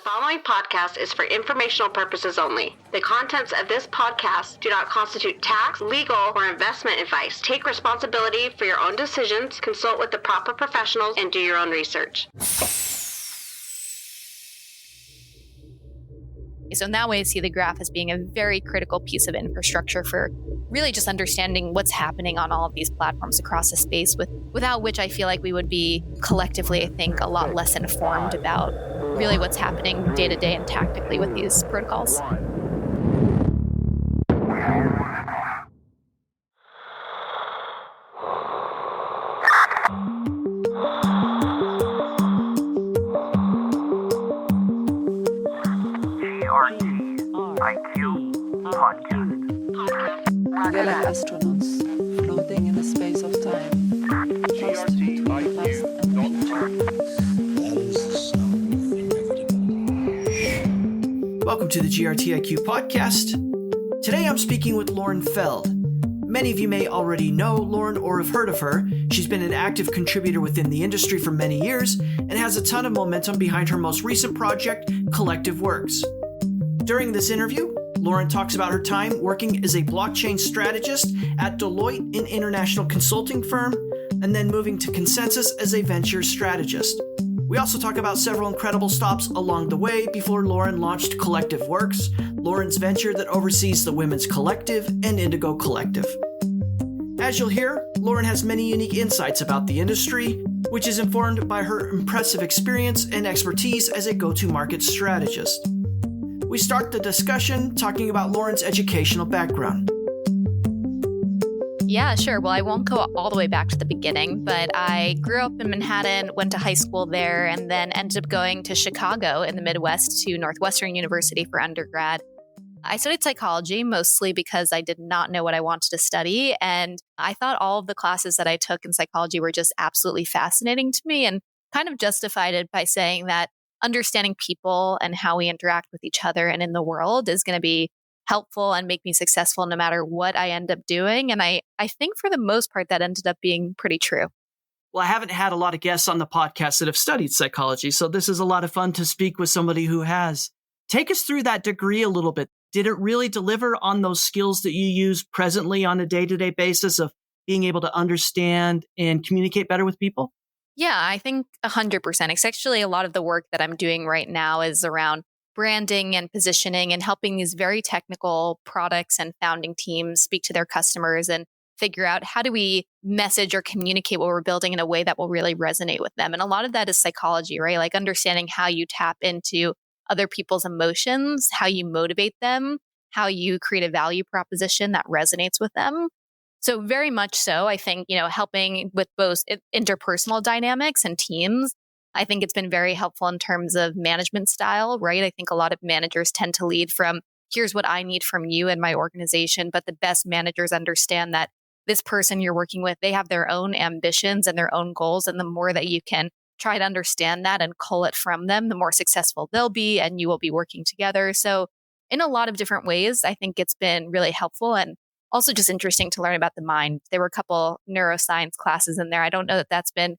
following podcast is for informational purposes only. The contents of this podcast do not constitute tax, legal, or investment advice. Take responsibility for your own decisions, consult with the proper professionals, and do your own research. So in that way, I see the graph as being a very critical piece of infrastructure for really just understanding what's happening on all of these platforms across the space, without which I feel like we would be collectively, I think, a lot less informed about really what's happening day to day and tactically with these protocols. They're like astronauts floating in the space of time. Just between past and future. Welcome to the GRTIQ podcast. Today I'm speaking with Lauren Feld. Many of you may already know Lauren or have heard of her. She's been an active contributor within the industry for many years and has a ton of momentum behind her most recent project, Collective Works. During this interview, Lauren talks about her time working as a blockchain strategist at Deliotte, an international consulting firm, and then moving to ConsenSys as a venture strategist. We also talk about several incredible stops along the way before Lauren launched Collective Works, Lauren's venture that oversees the Women's Collective and Indigo Collective. As you'll hear, Lauren has many unique insights about the industry, which is informed by her impressive experience and expertise as a go-to-market strategist. We start the discussion talking about Lauren's educational background. Yeah, sure. Well, I won't go all the way back to the beginning, but I grew up in Manhattan, went to high school there, and then ended up going to Chicago in the Midwest to Northwestern University for undergrad. I studied psychology mostly because I did not know what I wanted to study, and I thought all of the classes that I took in psychology were just absolutely fascinating to me, and kind of justified it by saying that understanding people and how we interact with each other and in the world is going to be helpful and make me successful no matter what I end up doing. And I think for the most part, that ended up being pretty true. Well, I haven't had a lot of guests on the podcast that have studied psychology, so this is a lot of fun to speak with somebody who has. Take us through that degree a little bit. Did it really deliver on those skills that you use presently on a day-to-day basis of being able to understand and communicate better with people? Yeah, I think 100%. It's actually a lot of the work that I'm doing right now is around branding and positioning and helping these very technical products and founding teams speak to their customers and figure out how do we message or communicate what we're building in a way that will really resonate with them. And a lot of that is psychology, right? Like understanding how you tap into other people's emotions, how you motivate them, how you create a value proposition that resonates with them. So very much so, I think, helping with both interpersonal dynamics and teams. I think it's been very helpful in terms of management style, right? I think a lot of managers tend to lead from, here's what I need from you and my organization. But the best managers understand that this person you're working with, they have their own ambitions and their own goals. And the more that you can try to understand that and cull it from them, the more successful they'll be and you will be working together. So in a lot of different ways, I think it's been really helpful and also just interesting to learn about the mind. There were a couple neuroscience classes in there. I don't know that that's been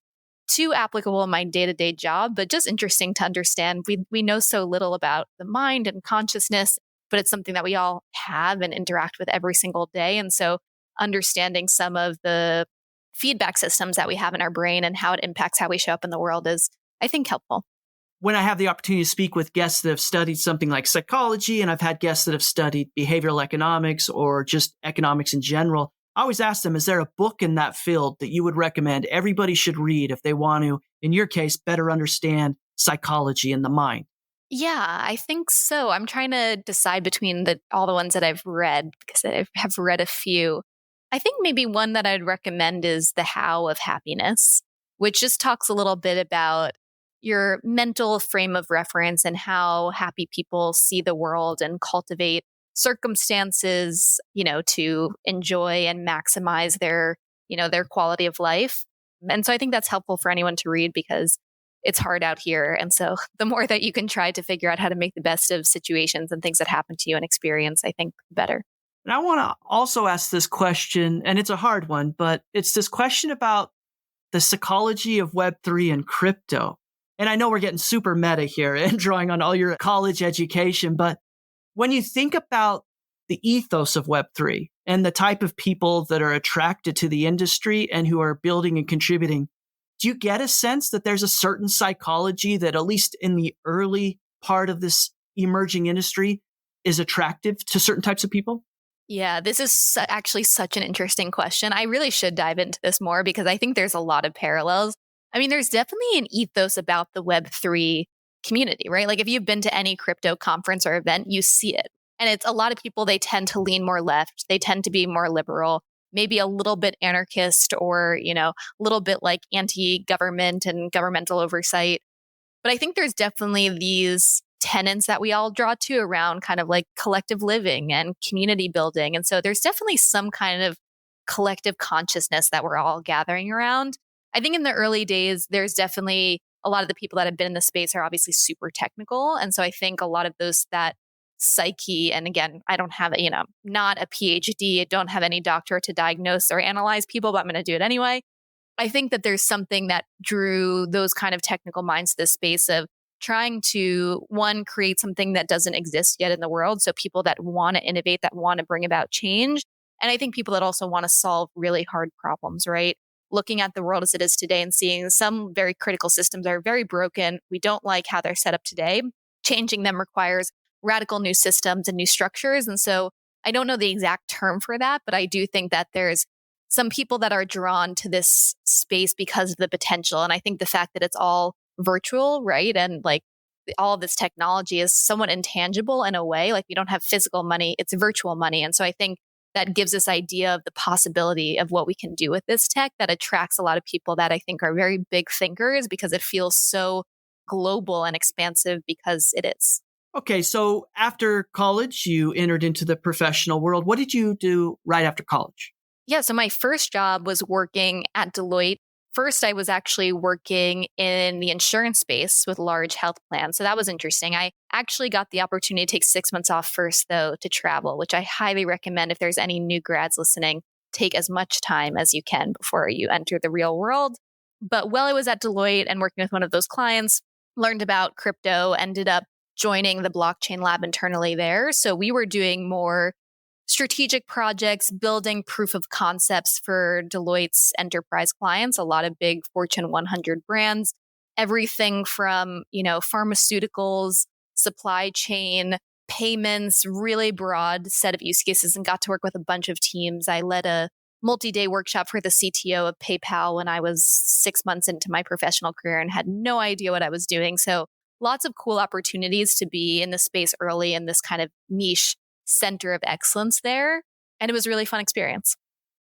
too applicable in my day-to-day job, but just interesting to understand. We know so little about the mind and consciousness, but it's something that we all have and interact with every single day. And so understanding some of the feedback systems that we have in our brain and how it impacts how we show up in the world is, I think, helpful. When I have the opportunity to speak with guests that have studied something like psychology, and I've had guests that have studied behavioral economics or just economics in general, I always ask them, is there a book in that field that you would recommend everybody should read if they want to, in your case, better understand psychology and the mind? Yeah, I think so. I'm trying to decide between all the ones that I've read because I have read a few. I think maybe one that I'd recommend is The How of Happiness, which just talks a little bit about your mental frame of reference and how happy people see the world and cultivate circumstances, to enjoy and maximize their quality of life. And so I think that's helpful for anyone to read because it's hard out here. And so the more that you can try to figure out how to make the best of situations and things that happen to you and experience, I think the better. And I want to also ask this question, and it's a hard one, but it's this question about the psychology of Web3 and crypto. And I know we're getting super meta here and drawing on all your college education, but when you think about the ethos of Web3 and the type of people that are attracted to the industry and who are building and contributing, do you get a sense that there's a certain psychology that, at least in the early part of this emerging industry, is attractive to certain types of people? Yeah, this is actually such an interesting question. I really should dive into this more because I think there's a lot of parallels. I mean, there's definitely an ethos about the Web3 community, right? Like if you've been to any crypto conference or event, you see it. And it's a lot of people, they tend to lean more left. They tend to be more liberal, maybe a little bit anarchist or, a little bit like anti-government and governmental oversight. But I think there's definitely these tenets that we all draw to around kind of like collective living and community building. And so there's definitely some kind of collective consciousness that we're all gathering around. I think in the early days, there's definitely a lot of the people that have been in the space are obviously super technical. And so I think a lot of that psyche, and again, I don't have, not a PhD, I don't have any doctorate to diagnose or analyze people, but I'm going to do it anyway. I think that there's something that drew those kind of technical minds to this space of trying to, one, create something that doesn't exist yet in the world. So people that want to innovate, that want to bring about change. And I think people that also want to solve really hard problems, right? Looking at the world as it is today and seeing some very critical systems are very broken. We don't like how they're set up today. Changing them requires radical new systems and new structures. And so I don't know the exact term for that, but I do think that there's some people that are drawn to this space because of the potential. And I think the fact that it's all virtual, right? And like all of this technology is somewhat intangible in a way, like we don't have physical money, it's virtual money. And so I think that gives this idea of the possibility of what we can do with this tech that attracts a lot of people that I think are very big thinkers because it feels so global and expansive because it is. Okay, so after college, you entered into the professional world. What did you do right after college? Yeah, so my first job was working at Deliotte. First, I was actually working in the insurance space with large health plans. So that was interesting. I actually got the opportunity to take 6 months off first, though, to travel, which I highly recommend if there's any new grads listening, take as much time as you can before you enter the real world. But while I was at Deliotte and working with one of those clients, learned about crypto, ended up joining the blockchain lab internally there. So we were doing more strategic projects, building proof of concepts for Deloitte's enterprise clients, a lot of big Fortune 100 brands, everything from, pharmaceuticals, supply chain, payments, really broad set of use cases, and got to work with a bunch of teams. I led a multi-day workshop for the CTO of PayPal when I was 6 months into my professional career and had no idea what I was doing. So lots of cool opportunities to be in the space early in this kind of niche center of excellence there. And it was a really fun experience.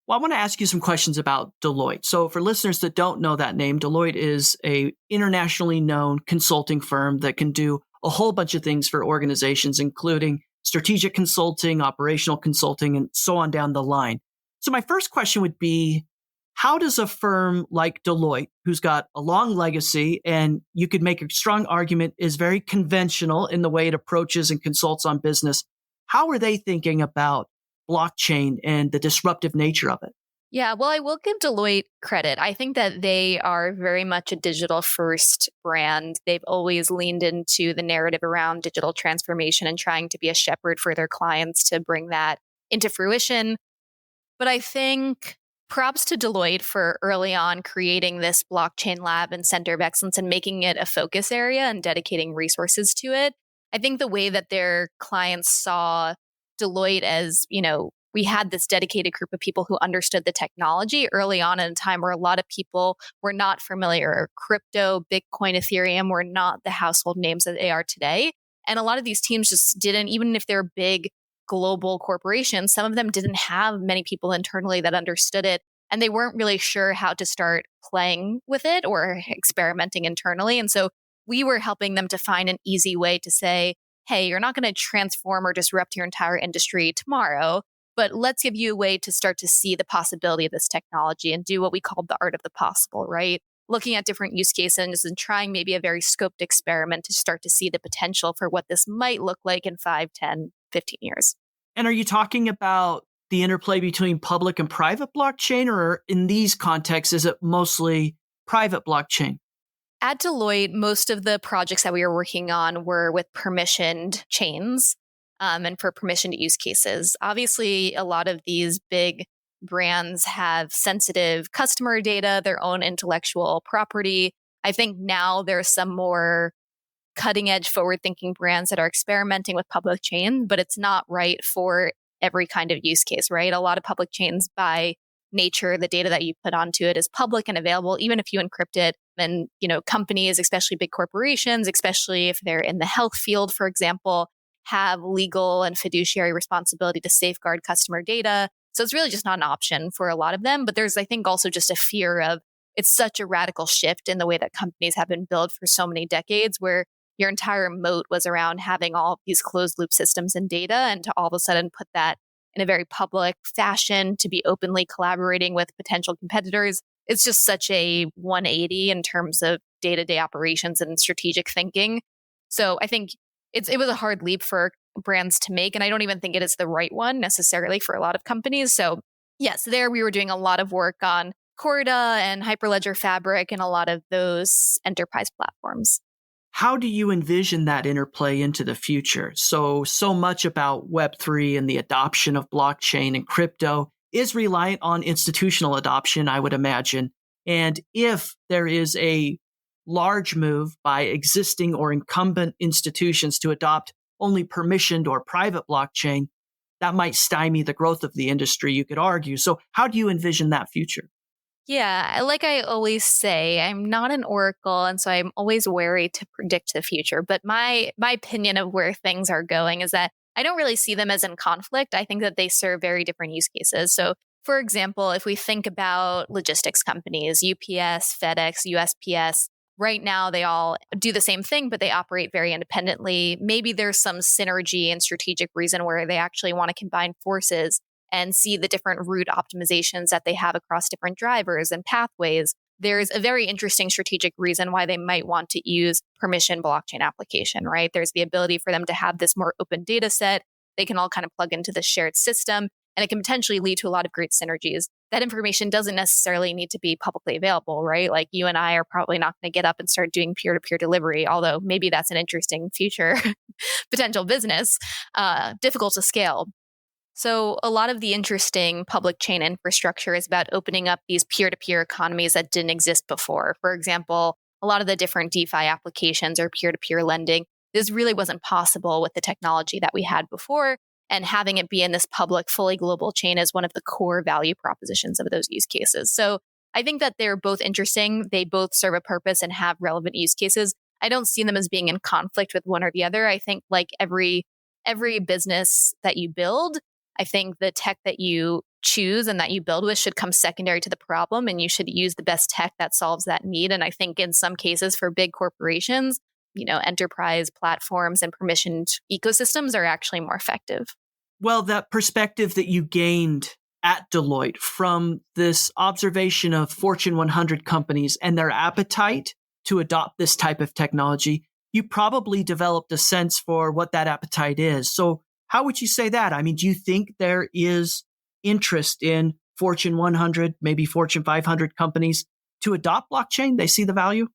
Well, I want to ask you some questions about Deliotte. So for listeners that don't know that name, Deliotte is a internationally known consulting firm that can do a whole bunch of things for organizations, including strategic consulting, operational consulting, and so on down the line. So my first question would be, how does a firm like Deliotte, who's got a long legacy and you could make a strong argument is very conventional in the way it approaches and consults on business, how are they thinking about blockchain and the disruptive nature of it? Yeah, well, I will give Deliotte credit. I think that they are very much a digital first brand. They've always leaned into the narrative around digital transformation and trying to be a shepherd for their clients to bring that into fruition. But I think props to Deliotte for early on creating this blockchain lab and center of excellence and making it a focus area and dedicating resources to it. I think the way that their clients saw Deliotte as, we had this dedicated group of people who understood the technology early on in a time where a lot of people were not familiar. Crypto, Bitcoin, Ethereum were not the household names that they are today. And a lot of these teams just didn't, even if they're big global corporations, some of them didn't have many people internally that understood it. And they weren't really sure how to start playing with it or experimenting internally. And so we were helping them to find an easy way to say, hey, you're not going to transform or disrupt your entire industry tomorrow, but let's give you a way to start to see the possibility of this technology and do what we call the art of the possible, right? Looking at different use cases and trying maybe a very scoped experiment to start to see the potential for what this might look like in 5, 10, 15 years. And are you talking about the interplay between public and private blockchain, or in these contexts, is it mostly private blockchain? At Deloitte, most of the projects that we were working on were with permissioned chains and for permissioned use cases. Obviously, a lot of these big brands have sensitive customer data, their own intellectual property. I think now there's some more cutting edge, forward thinking brands that are experimenting with public chain, but it's not right for every kind of use case, right? A lot of public chains by nature, the data that you put onto it is public and available, even if you encrypt it. And, companies, especially big corporations, especially if they're in the health field, for example, have legal and fiduciary responsibility to safeguard customer data. So it's really just not an option for a lot of them. But there's, I think, also just a fear of it's such a radical shift in the way that companies have been built for so many decades, where your entire moat was around having all of these closed loop systems and data, and to all of a sudden put that in a very public fashion to be openly collaborating with potential competitors. It's just such a 180 in terms of day-to-day operations and strategic thinking. So I think it was a hard leap for brands to make, and I don't even think it is the right one necessarily for a lot of companies. So yes, there we were doing a lot of work on Corda and Hyperledger Fabric and a lot of those enterprise platforms. How do you envision that interplay into the future? So much about Web3 and the adoption of blockchain and crypto is reliant on institutional adoption, I would imagine. And if there is a large move by existing or incumbent institutions to adopt only permissioned or private blockchain, that might stymie the growth of the industry, you could argue. So how do you envision that future? Yeah, like I always say, I'm not an oracle, and so I'm always wary to predict the future. But my opinion of where things are going is that I don't really see them as in conflict. I think that they serve very different use cases. So, for example, if we think about logistics companies, UPS, FedEx, USPS, right now they all do the same thing, but they operate very independently. Maybe there's some synergy and strategic reason where they actually want to combine forces and see the different route optimizations that they have across different drivers and pathways. There's a very interesting strategic reason why they might want to use permission blockchain application, right? There's the ability for them to have this more open data set. They can all kind of plug into the shared system, and it can potentially lead to a lot of great synergies. That information doesn't necessarily need to be publicly available, right? Like you and I are probably not going to get up and start doing peer-to-peer delivery, although maybe that's an interesting future potential business, difficult to scale. So a lot of the interesting public chain infrastructure is about opening up these peer-to-peer economies that didn't exist before. For example, a lot of the different DeFi applications or peer-to-peer lending, this really wasn't possible with the technology that we had before. And having it be in this public, fully global chain is one of the core value propositions of those use cases. So I think that they're both interesting. They both serve a purpose and have relevant use cases. I don't see them as being in conflict with one or the other. I think like every business that you build, I think the tech that you choose and that you build with should come secondary to the problem, and you should use the best tech that solves that need. And I think in some cases for big corporations, enterprise platforms and permissioned ecosystems are actually more effective. Well, that perspective that you gained at Deloitte from this observation of Fortune 100 companies and their appetite to adopt this type of technology, you probably developed a sense for what that appetite is. So how would you say that? I mean, do you think there is interest in Fortune 100, maybe Fortune 500 companies to adopt blockchain? They see the value?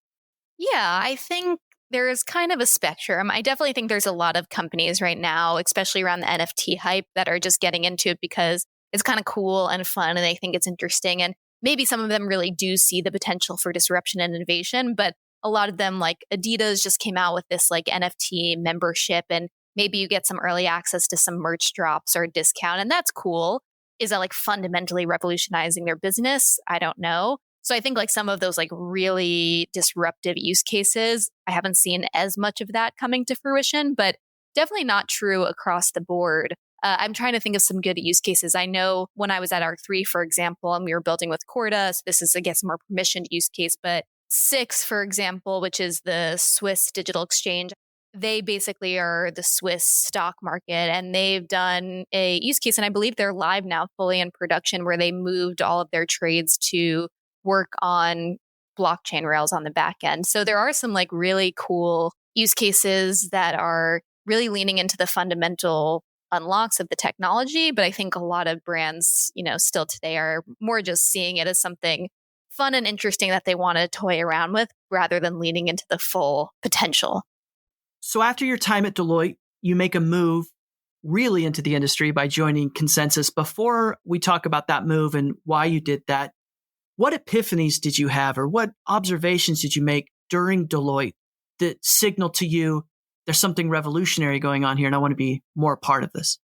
Yeah, I think there is kind of a spectrum. I definitely think there's a lot of companies right now, especially around the NFT hype, that are just getting into it because it's kind of cool and fun and they think it's interesting. And maybe some of them really do see the potential for disruption and innovation. But a lot of them, like Adidas, just came out with this like NFT membership, and maybe you get some early access to some merch drops or a discount. And that's cool. Is that like fundamentally revolutionizing their business? I don't know. So I think like some of those like really disruptive use cases, I haven't seen as much of that coming to fruition, but definitely not true across the board. I'm trying to think of some good use cases. I know when I was at R3, for example, and we were building with Corda, so this is, I guess, a more permissioned use case, but Six, for example, which is the Swiss digital exchange, they basically are the Swiss stock market, and they've done a use case, and I believe they're live now, fully in production, where they moved all of their trades to work on blockchain rails on the back end. So there are some like really cool use cases that are really leaning into the fundamental unlocks of the technology. But I think a lot of brands, still today are more just seeing it as something fun and interesting that they want to toy around with rather than leaning into the full potential. So after your time at Deloitte, you make a move really into the industry by joining ConsenSys. Before we talk about that move and why you did that, what epiphanies did you have, or what observations did you make during Deloitte that signaled to you there's something revolutionary going on here and I want to be more a part of this?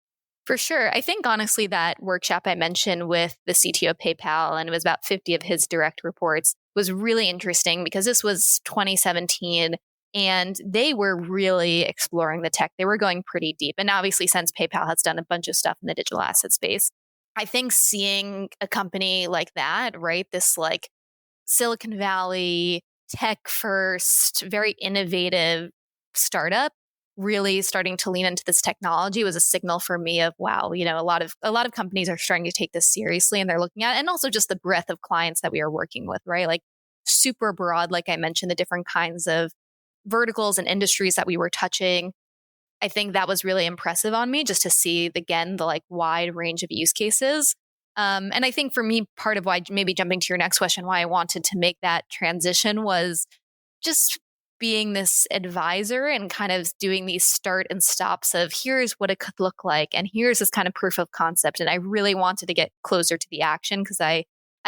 For sure. I think honestly that workshop I mentioned with the CTO of PayPal, and it was about 50 of his direct reports, was really interesting because this was 2017 and they were really exploring the tech. They were going pretty deep. And obviously since PayPal has done a bunch of stuff in the digital asset space, I think seeing a company like that, right? This like Silicon Valley, tech first, very innovative startup really starting to lean into this technology was a signal for me of, wow, a lot of companies are starting to take this seriously and they're looking at it. And also just the breadth of clients that we are working with, right? Like super broad, like I mentioned, the different kinds of verticals and industries that we were touching. I think that was really impressive on me just to see, again, the like wide range of use cases. And I think for me, part of why, maybe jumping to your next question, why I wanted to make that transition was just being this advisor and kind of doing these start and stops of here's what it could look like. And here's this kind of proof of concept. And I really wanted to get closer to the action because at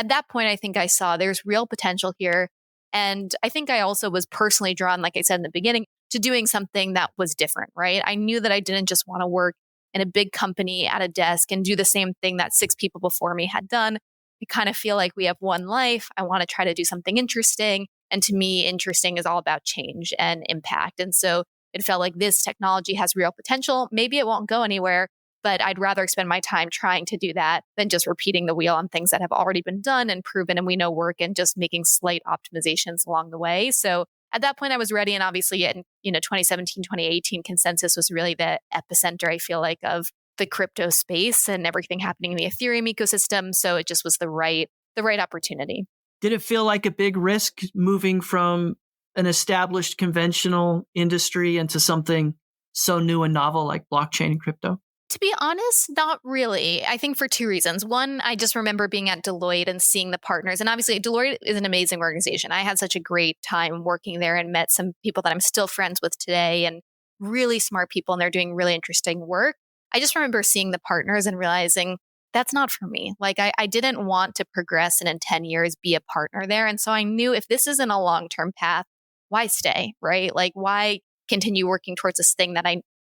that point, I think I saw there's real potential here. And I think I also was personally drawn, like I said in the beginning, to doing something that was different, right? I knew that I didn't just want to work in a big company at a desk and do the same thing that 6 people before me had done. I kind of feel like we have one life. I want to try to do something interesting. And to me, interesting is all about change and impact. And so it felt like this technology has real potential. Maybe it won't go anywhere, but I'd rather spend my time trying to do that than just repeating the wheel on things that have already been done and proven and we know work and just making slight optimizations along the way. So at that point, I was ready. And obviously in 2017, 2018, ConsenSys was really the epicenter, I feel like, of the crypto space and everything happening in the Ethereum ecosystem. So it just was the right opportunity. Did it feel like a big risk moving from an established conventional industry into something so new and novel like blockchain and crypto? To be honest, not really. I think for 2 reasons. One, I just remember being at Deloitte and seeing the partners. And obviously, Deloitte is an amazing organization. I had such a great time working there and met some people that I'm still friends with today and really smart people, and they're doing really interesting work. I just remember seeing the partners and realizing that's not for me. Like, I didn't want to progress and in 10 years be a partner there. And so I knew if this isn't a long-term path, why stay, right? Like, why continue working towards this thing that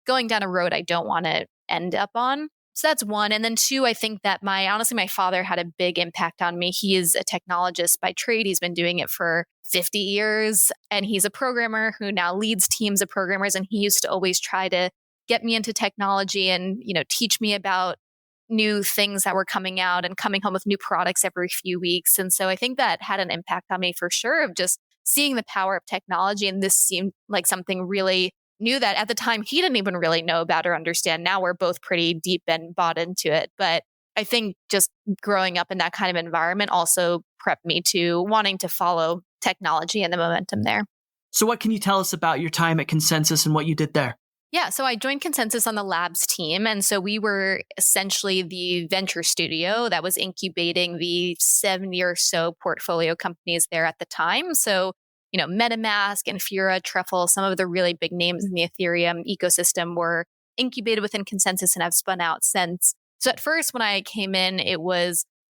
going down a road I don't want to end up on. So that's one. And then 2, I think that my father had a big impact on me. He is a technologist by trade. He's been doing it for 50 years. And he's a programmer who now leads teams of programmers. And he used to always try to get me into technology and, teach me about new things that were coming out and coming home with new products every few weeks. And so I think that had an impact on me for sure, of just seeing the power of technology. And this seemed like something really new that at the time he didn't even really know about or understand. Now we're both pretty deep and bought into it. But I think just growing up in that kind of environment also prepped me to wanting to follow technology and the momentum there. So what can you tell us about your time at ConsenSys and what you did there? Yeah, so I joined ConsenSys on the labs team. And so we were essentially the venture studio that was incubating the 70 or so portfolio companies there at the time. So MetaMask, Infura, Truffle, some of the really big names in the Ethereum ecosystem were incubated within ConsenSys and have spun out since. So at first, when I came in,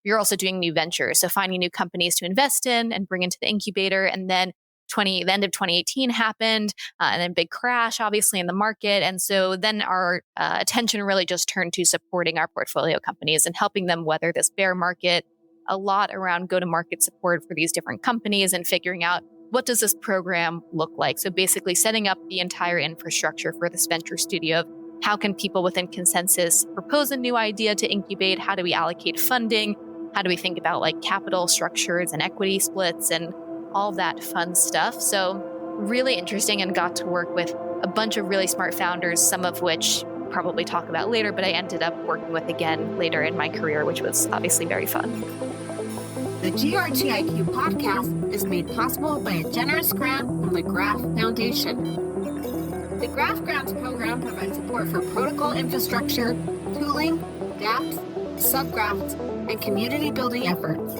you're also doing new ventures. So finding new companies to invest in and bring into the incubator. And then the end of 2018 happened, and then big crash, obviously, in the market. And so then our attention really just turned to supporting our portfolio companies and helping them weather this bear market, a lot around go-to-market support for these different companies and figuring out what does this program look like? So basically setting up the entire infrastructure for this venture studio of how can people within ConsenSys propose a new idea to incubate? How do we allocate funding? How do we think about like capital structures and equity splits and all that fun stuff? So really interesting, and got to work with a bunch of really smart founders, some of which probably talk about later, but I ended up working with again later in my career, which was obviously very fun. The GRTIQ podcast is made possible by a generous grant from the Graph Foundation. The Graph Grants program provides support for protocol infrastructure, tooling, dApps, subgraphs, and community building efforts.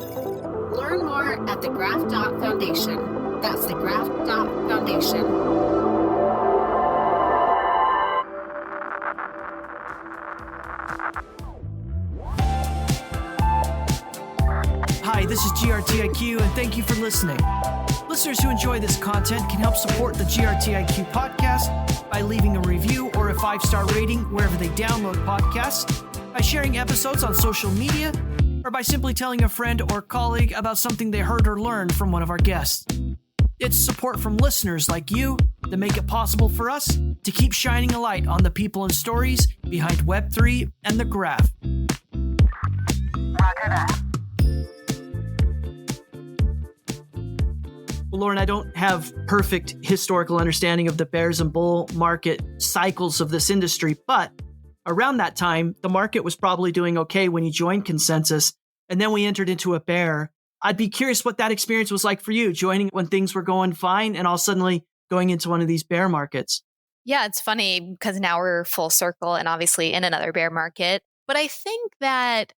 Learn more at thegraph.foundation. That's thegraph.foundation. Hi, this is GRTIQ, and thank you for listening. Listeners who enjoy this content can help support the GRTIQ podcast by leaving a review or a 5-star rating wherever they download podcasts, by sharing episodes on social media, or by simply telling a friend or colleague about something they heard or learned from one of our guests. It's support from listeners like you that make it possible for us to keep shining a light on the people and stories behind Web3 and the graph. Roger that. Well, Lauren, I don't have perfect historical understanding of the bears and bull market cycles of this industry, but around that time, the market was probably doing okay when you joined ConsenSys, and then we entered into a bear. I'd be curious what that experience was like for you, joining when things were going fine and all suddenly going into one of these bear markets. Yeah, it's funny because now we're full circle and obviously in another bear market. But I think that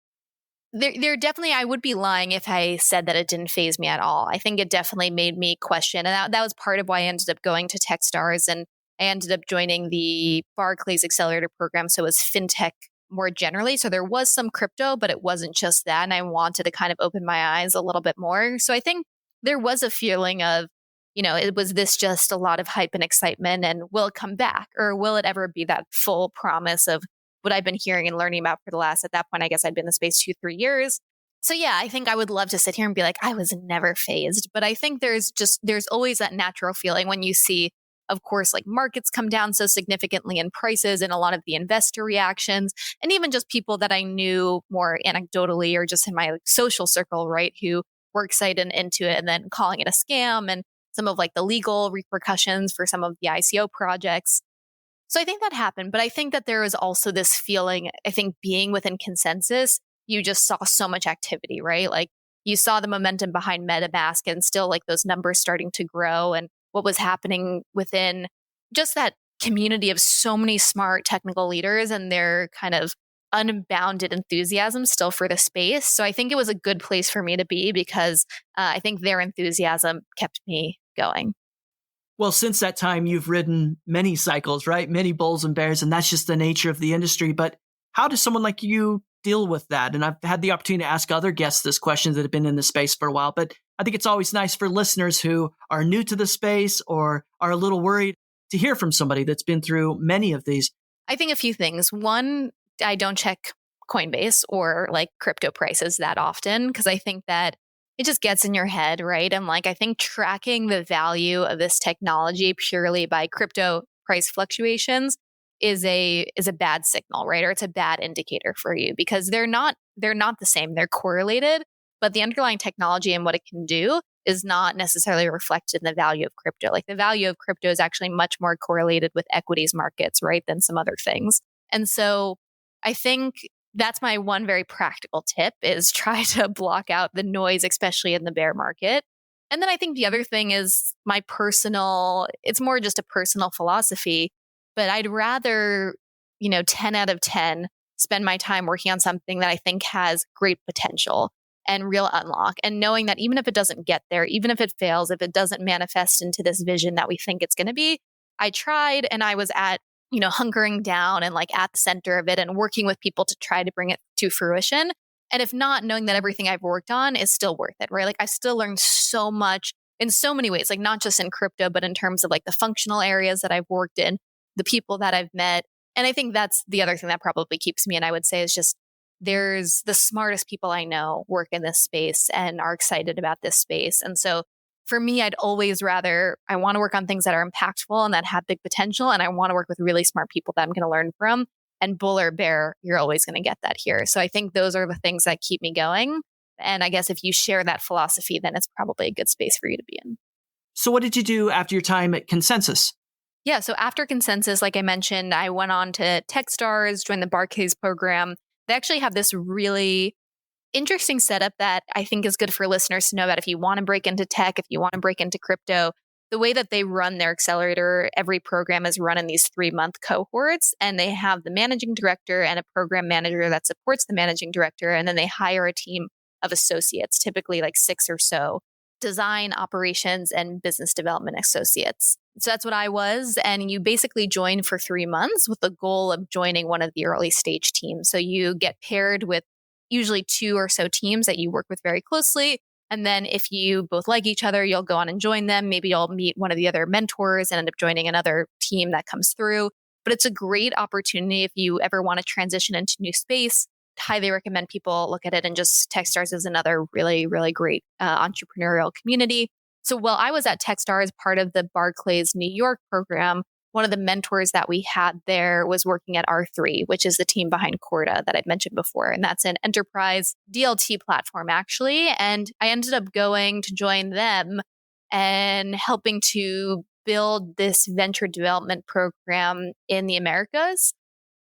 there definitely, I would be lying if I said that it didn't faze me at all. I think it definitely made me question. And that was part of why I ended up going to Techstars, and I ended up joining the Barclays Accelerator program. So it was fintech more generally. So there was some crypto, but it wasn't just that. And I wanted to kind of open my eyes a little bit more. So I think there was a feeling of, it was this just a lot of hype and excitement, and will it come back, or will it ever be that full promise of what I've been hearing and learning about for the last, at that point, I guess I'd been in the space 2-3 years. So yeah, I think I would love to sit here and be like, I was never phased. But I think there's always that natural feeling when you see, of course, like markets come down so significantly in prices and a lot of the investor reactions, and even just people that I knew more anecdotally or just in my social circle, right, who were excited and into it and then calling it a scam, and some of like the legal repercussions for some of the ICO projects. So I think that happened, but I think that there was also this feeling, I think being within ConsenSys, you just saw so much activity, right? Like you saw the momentum behind MetaMask and still like those numbers starting to grow, and what was happening within just that community of so many smart technical leaders and their kind of unbounded enthusiasm still for the space. So I think it was a good place for me to be because I think their enthusiasm kept me going. Well, since that time, you've ridden many cycles, right? Many bulls and bears, and that's just the nature of the industry. But how does someone like you deal with that? And I've had the opportunity to ask other guests this question that have been in the space for a while, but I think it's always nice for listeners who are new to the space or are a little worried to hear from somebody that's been through many of these. I think a few things. One, I don't check Coinbase or like crypto prices that often because I think that it just gets in your head, right? And like, I think tracking the value of this technology purely by crypto price fluctuations is a bad signal, right? Or it's a bad indicator for you because they're not the same. They're correlated, but the underlying technology and what it can do is not necessarily reflected in the value of crypto. Like the value of crypto is actually much more correlated with equities markets, right, than some other things. And so I think that's my one very practical tip is try to block out the noise, especially in the bear market. And then I think the other thing is it's more just a personal philosophy, but I'd rather, 10 out of 10 spend my time working on something that I think has great potential and real unlock. And knowing that even if it doesn't get there, even if it fails, if it doesn't manifest into this vision that we think it's going to be, I tried and I was at hunkering down and like at the center of it and working with people to try to bring it to fruition. And if not, knowing that everything I've worked on is still worth it, right? Like I still learned so much in so many ways, like not just in crypto, but in terms of like the functional areas that I've worked in, the people that I've met. And I think that's the other thing that probably keeps me. And I would say is just there's the smartest people I know work in this space and are excited about this space. And so for me, I'd always rather, I want to work on things that are impactful and that have big potential. And I want to work with really smart people that I'm going to learn from. And bull or bear, you're always going to get that here. So I think those are the things that keep me going. And I guess if you share that philosophy, then it's probably a good space for you to be in. So what did you do after your time at ConsenSys? Yeah, so after ConsenSys, like I mentioned, I went on to Techstars, joined the Barclays program. They actually have this really interesting setup that I think is good for listeners to know about if you want to break into tech, if you want to break into crypto. The way that they run their accelerator, every program is run in these 3-month cohorts, and they have the managing director and a program manager that supports the managing director, and then they hire a team of associates, typically like 6 or so, design, operations, and business development associates. So that's what I was. And you basically join for 3 months with the goal of joining one of the early stage teams. So you get paired with usually 2 or so teams that you work with very closely. And then if you both like each other, you'll go on and join them. Maybe you'll meet one of the other mentors and end up joining another team that comes through. But it's a great opportunity if you ever want to transition into new space. Highly recommend people look at it, and just Techstars is another really, really great entrepreneurial community. So while I was at Techstars, part of the Barclays New York program, one of the mentors that we had there was working at R3, which is the team behind Corda that I'd mentioned before. And that's an enterprise DLT platform, actually. And I ended up going to join them and helping to build this venture development program in the Americas.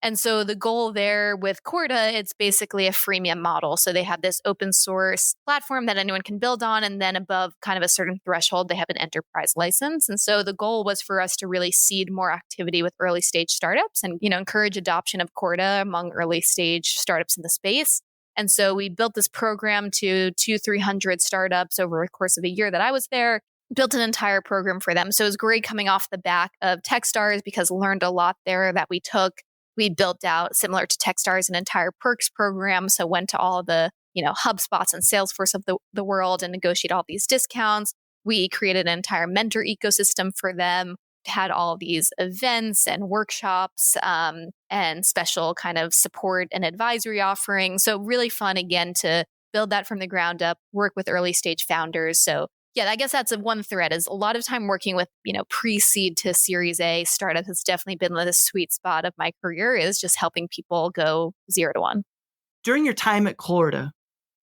And so the goal there with Corda, it's basically a freemium model. So they have this open source platform that anyone can build on. And then above kind of a certain threshold, they have an enterprise license. And so the goal was for us to really seed more activity with early stage startups and, encourage adoption of Corda among early stage startups in the space. And so we built this program to 200-300 startups over the course of a year that I was there, built an entire program for them. So it was great coming off the back of Techstars because learned a lot there that we took. We built out, similar to Techstars, an entire perks program. So went to all the, HubSpots and Salesforce of the world and negotiate all these discounts. We created an entire mentor ecosystem for them, had all these events and workshops and special kind of support and advisory offerings. So really fun, again, to build that from the ground up, work with early stage founders. So yeah, I guess that's one thread, is a lot of time working with, pre-seed to Series A startup has definitely been the sweet spot of my career, is just helping people go 0 to 1. During your time at Corda,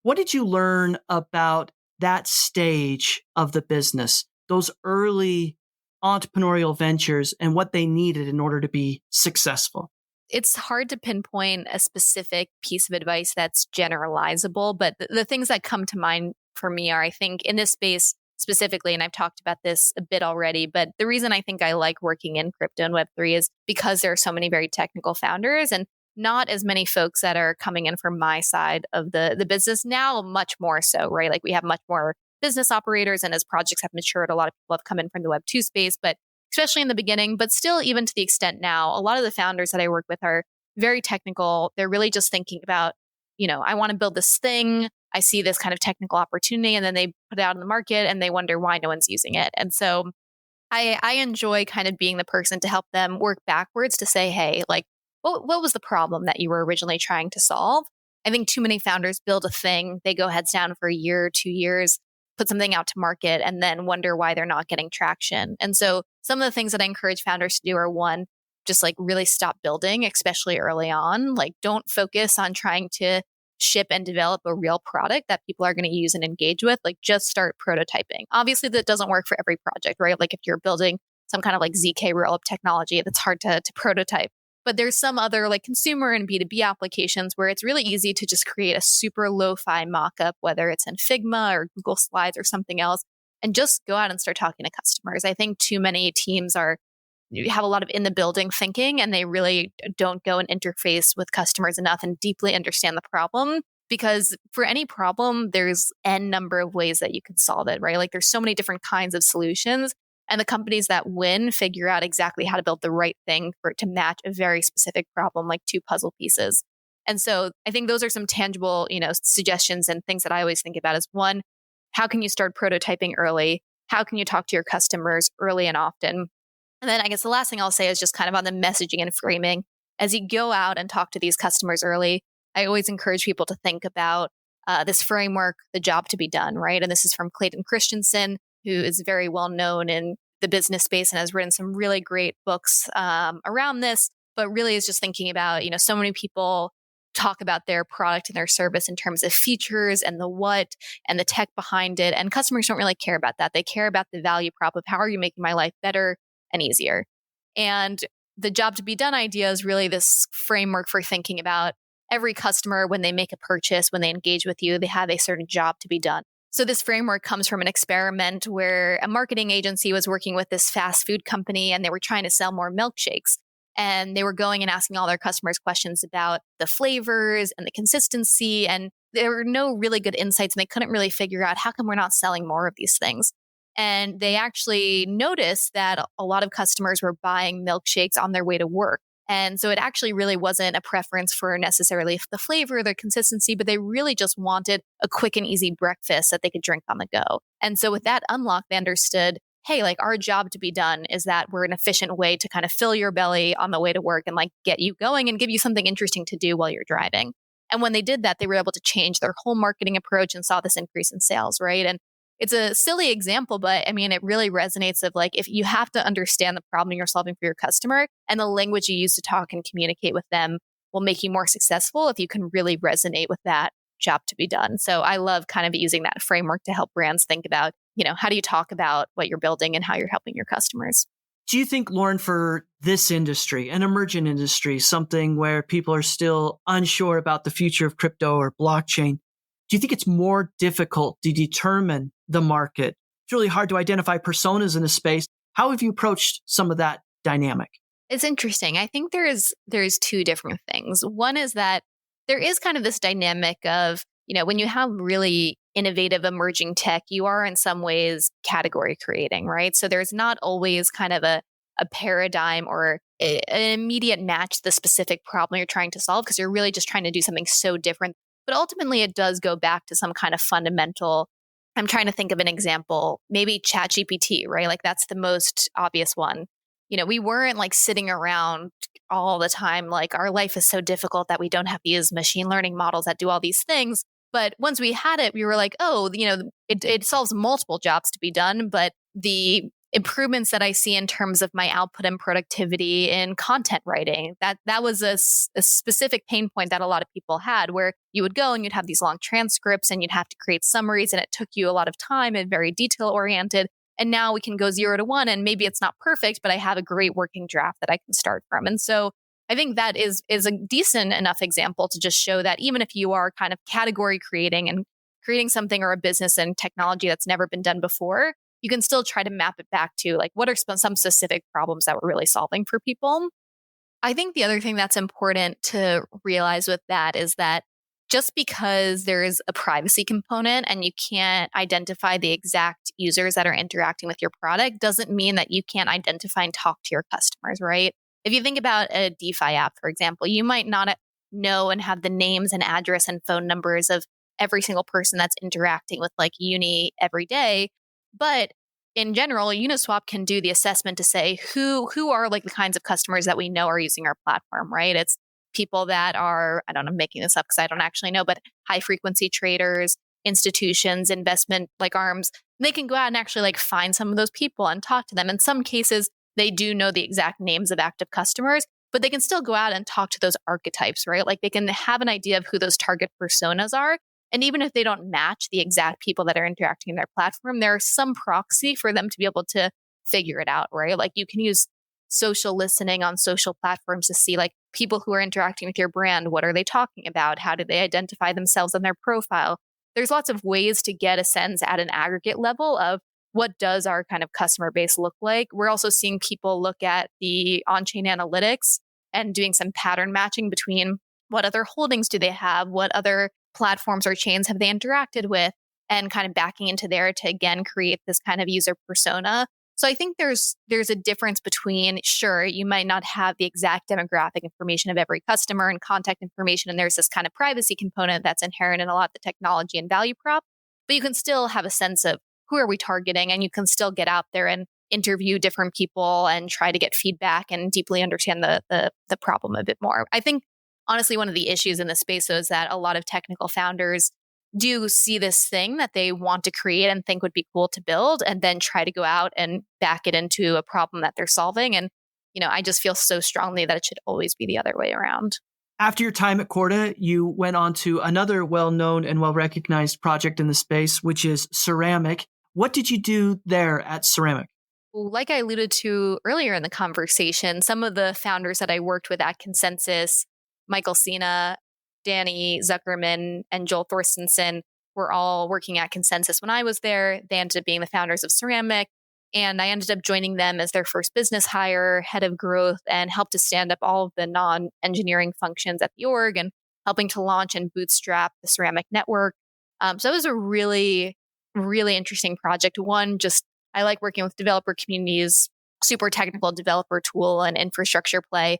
what did you learn about that stage of the business, those early entrepreneurial ventures, and what they needed in order to be successful? It's hard to pinpoint a specific piece of advice that's generalizable, but the things that come to mind for me are, I think, in this space specifically, and I've talked about this a bit already, but the reason I think I like working in crypto and Web3 is because there are so many very technical founders and not as many folks that are coming in from my side of the business now, much more so, right? Like we have much more business operators, and as projects have matured, a lot of people have come in from the Web2 space, but especially in the beginning, but still even to the extent now, a lot of the founders that I work with are very technical. They're really just thinking about, I want to build this thing. I see this kind of technical opportunity, and then they put it out in the market and they wonder why no one's using it. And so I enjoy kind of being the person to help them work backwards to say, hey, like, what was the problem that you were originally trying to solve? I think too many founders build a thing, they go heads down for a year, 2 years, put something out to market, and then wonder why they're not getting traction. And so some of the things that I encourage founders to do are, one, just like really stop building, especially early on. Like don't focus on trying to ship and develop a real product that people are going to use and engage with. Like just start prototyping. Obviously that doesn't work for every project, right? Like if you're building some kind of like ZK roll-up technology, that's hard to prototype. But there's some other like consumer and B2B applications where it's really easy to just create a super lo-fi mock-up, whether it's in Figma or Google Slides or something else, and just go out and start talking to customers. I think too many teams have a lot of in the building thinking, and they really don't go and interface with customers enough and deeply understand the problem. Because for any problem, there's n number of ways that you can solve it, right? Like there's so many different kinds of solutions. And the companies that win figure out exactly how to build the right thing for it to match a very specific problem, like 2 puzzle pieces. And so I think those are some tangible, suggestions and things that I always think about is, one, how can you start prototyping early? How can you talk to your customers early and often? And then I guess the last thing I'll say is just kind of on the messaging and framing. As you go out and talk to these customers early, I always encourage people to think about this framework, the job to be done, right? And this is from Clayton Christensen, who is very well known in the business space and has written some really great books around this, but really is just thinking about, so many people talk about their product and their service in terms of features and the what and the tech behind it. And customers don't really care about that. They care about the value prop of how are you making my life better and easier. And the job to be done idea is really this framework for thinking about every customer when they make a purchase, when they engage with you, they have a certain job to be done. So this framework comes from an experiment where a marketing agency was working with this fast food company and they were trying to sell more milkshakes. And they were going and asking all their customers questions about the flavors and the consistency. And there were no really good insights and they couldn't really figure out how come we're not selling more of these things. And they actually noticed that a lot of customers were buying milkshakes on their way to work. And so it actually really wasn't a preference for necessarily the flavor or the consistency, but they really just wanted a quick and easy breakfast that they could drink on the go. And so with that unlock, they understood, hey, like our job to be done is that we're an efficient way to kind of fill your belly on the way to work and like get you going and give you something interesting to do while you're driving. And when they did that, they were able to change their whole marketing approach and saw this increase in sales, right? And it's a silly example, but I mean, it really resonates of like, if you have to understand the problem you're solving for your customer and the language you use to talk and communicate with them will make you more successful if you can really resonate with that job to be done. So I love kind of using that framework to help brands think about, how do you talk about what you're building and how you're helping your customers? Do you think, Lauren, for this industry, an emergent industry, something where people are still unsure about the future of crypto or blockchain, do you think it's more difficult to determine the market? It's really hard to identify personas in a space. How have you approached some of that dynamic? It's interesting. I think there's two different things. One is that there is kind of this dynamic of, when you have really innovative emerging tech, you are in some ways category creating, right? So there's not always kind of a paradigm or an immediate match to the specific problem you're trying to solve because you're really just trying to do something so different. But ultimately, it does go back to some kind of fundamental. I'm trying to think of an example, maybe ChatGPT, right? Like that's the most obvious one. We weren't like sitting around all the time, like our life is so difficult that we don't have to use machine learning models that do all these things. But once we had it, we were like, oh, it solves multiple jobs to be done. But the improvements that I see in terms of my output and productivity in content writing, that was a specific pain point that a lot of people had, where you would go and you'd have these long transcripts and you'd have to create summaries and it took you a lot of time and very detail oriented. And now we can go 0 to 1 and maybe it's not perfect, but I have a great working draft that I can start from. And so I think that is a decent enough example to just show that even if you are kind of category creating and creating something or a business and technology that's never been done before, you can still try to map it back to like, what are some specific problems that we're really solving for people? I think the other thing that's important to realize with that is that just because there is a privacy component and you can't identify the exact users that are interacting with your product doesn't mean that you can't identify and talk to your customers, right? If you think about a DeFi app, for example, you might not know and have the names and address and phone numbers of every single person that's interacting with like Uni every day. But in general, Uniswap can do the assessment to say who are like the kinds of customers that we know are using our platform, right? It's people that are, I don't know, I'm making this up because I don't actually know, but high frequency traders, institutions, investment like arms. They can go out and actually like find some of those people and talk to them. In some cases, they do know the exact names of active customers, but they can still go out and talk to those archetypes, right? Like they can have an idea of who those target personas are. And even if they don't match the exact people that are interacting in their platform, there's some proxy for them to be able to figure it out, right? Like you can use social listening on social platforms to see like people who are interacting with your brand. What are they talking about? How do they identify themselves on their profile? There's lots of ways to get a sense at an aggregate level of what does our kind of customer base look like. We're also seeing people look at the on-chain analytics and doing some pattern matching between what other holdings do they have, what other platforms or chains have they interacted with, and kind of backing into there to again create this kind of user persona. So I think there's a difference between, sure, you might not have the exact demographic information of every customer and contact information, and there's this kind of privacy component that's inherent in a lot of the technology and value prop, but you can still have a sense of who are we targeting, and you can still get out there and interview different people and try to get feedback and deeply understand the problem a bit more. I think honestly, one of the issues in this space is that a lot of technical founders do see this thing that they want to create and think would be cool to build and then try to go out and back it into a problem that they're solving. And, I just feel so strongly that it should always be the other way around. After your time at Corda, you went on to another well-known and well-recognized project in the space, which is Ceramic. What did you do there at Ceramic? Like I alluded to earlier in the conversation, some of the founders that I worked with at ConsenSys, Michael Cena, Danny Zuckerman, and Joel Thorstensen were all working at ConsenSys when I was there. They ended up being the founders of Ceramic, and I ended up joining them as their first business hire, head of growth, and helped to stand up all of the non-engineering functions at the org and helping to launch and bootstrap the Ceramic Network. So it was a really, really interesting project. One, just I like working with developer communities, super technical developer tool and infrastructure play.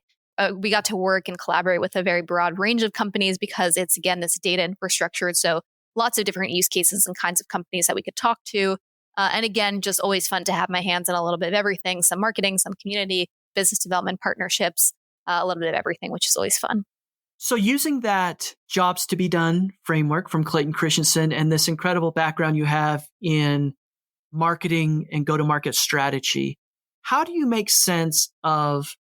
We got to work and collaborate with a very broad range of companies because it's, again, this data infrastructure. So lots of different use cases and kinds of companies that we could talk to. And again, just always fun to have my hands in a little bit of everything, some marketing, some community, business development, partnerships, a little bit of everything, which is always fun. So using that jobs to be done framework from Clayton Christensen and this incredible background you have in marketing and go-to-market strategy, how do you make sense of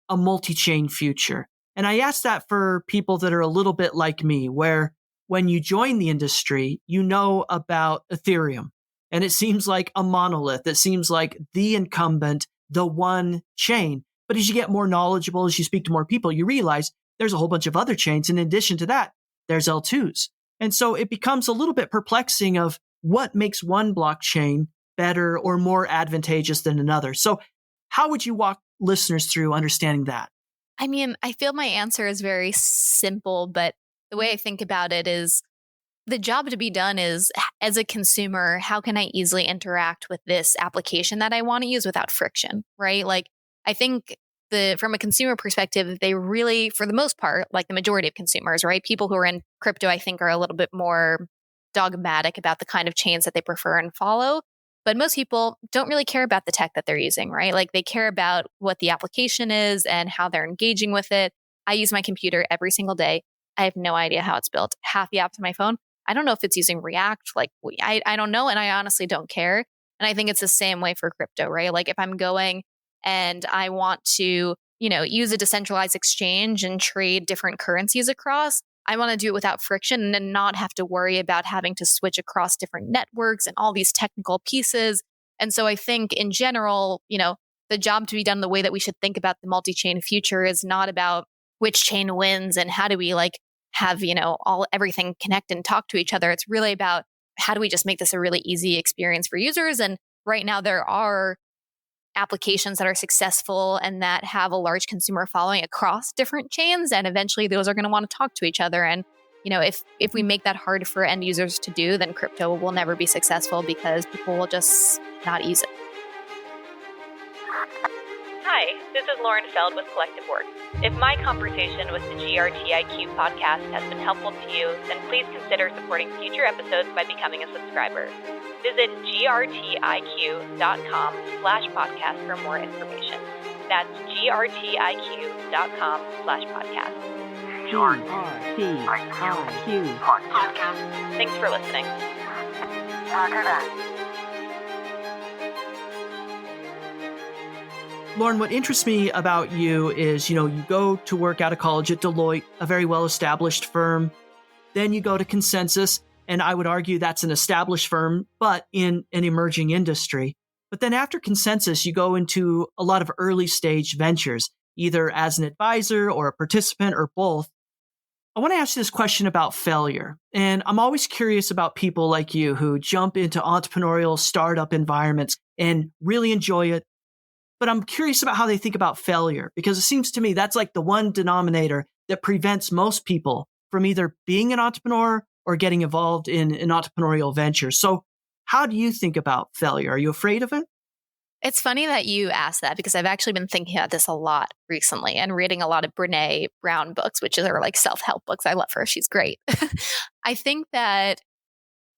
a multi-chain future? And I ask that for people that are a little bit like me, where when you join the industry, you know about Ethereum, and it seems like a monolith. It seems like the incumbent, the one chain. But as you get more knowledgeable, as you speak to more people, you realize there's a whole bunch of other chains. In addition to that, there's L2s. And so it becomes a little bit perplexing of what makes one blockchain better or more advantageous than another. So how would you walk listeners through understanding that? I mean, I feel my answer is very simple, but the way I think about it is the job to be done is, as a consumer, how can I easily interact with this application that I want to use without friction, right? Like, I think from a consumer perspective, they really, for the most part, like the majority of consumers, right? People who are in crypto, I think, are a little bit more dogmatic about the kind of chains that they prefer and follow. But most people don't really care about the tech that they're using, right? Like, they care about what the application is and how they're engaging with it. I use my computer every single day. I have no idea how it's built. Half the apps on my phone, I don't know if it's using React. Like, I don't know. And I honestly don't care. And I think it's the same way for crypto, right? Like, if I'm going and I want to, use a decentralized exchange and trade different currencies across, I want to do it without friction and not have to worry about having to switch across different networks and all these technical pieces. And so I think in general, the job to be done, the way that we should think about the multi-chain future is not about which chain wins and how do we have, everything connect and talk to each other. It's really about how do we just make this a really easy experience for users. And right now there are applications that are successful and that have a large consumer following across different chains. And eventually those are going to want to talk to each other. And, if we make that hard for end users to do, then crypto will never be successful because people will just not use it. Hi, this is Lauren Feld with Collective Work. If my conversation with the GRTIQ podcast has been helpful to you, then please consider supporting future episodes by becoming a subscriber. Visit grtiq.com/podcast for more information. That's grtiq.com/podcast. GRTIQ Podcast. Thanks for listening. Lauren, what interests me about you is, you go to work out of college at Deliotte, a very well-established firm. Then you go to ConsenSys, and I would argue that's an established firm, but in an emerging industry. But then after ConsenSys, you go into a lot of early stage ventures, either as an advisor or a participant or both. I want to ask you this question about failure. And I'm always curious about people like you who jump into entrepreneurial startup environments and really enjoy it. But I'm curious about how they think about failure, because it seems to me that's like the one denominator that prevents most people from either being an entrepreneur or getting involved in an entrepreneurial venture. So how do you think about failure? Are you afraid of it? It's funny that you asked that because I've actually been thinking about this a lot recently and reading a lot of Brené Brown books, which are like self-help books. I love her. She's great. I think that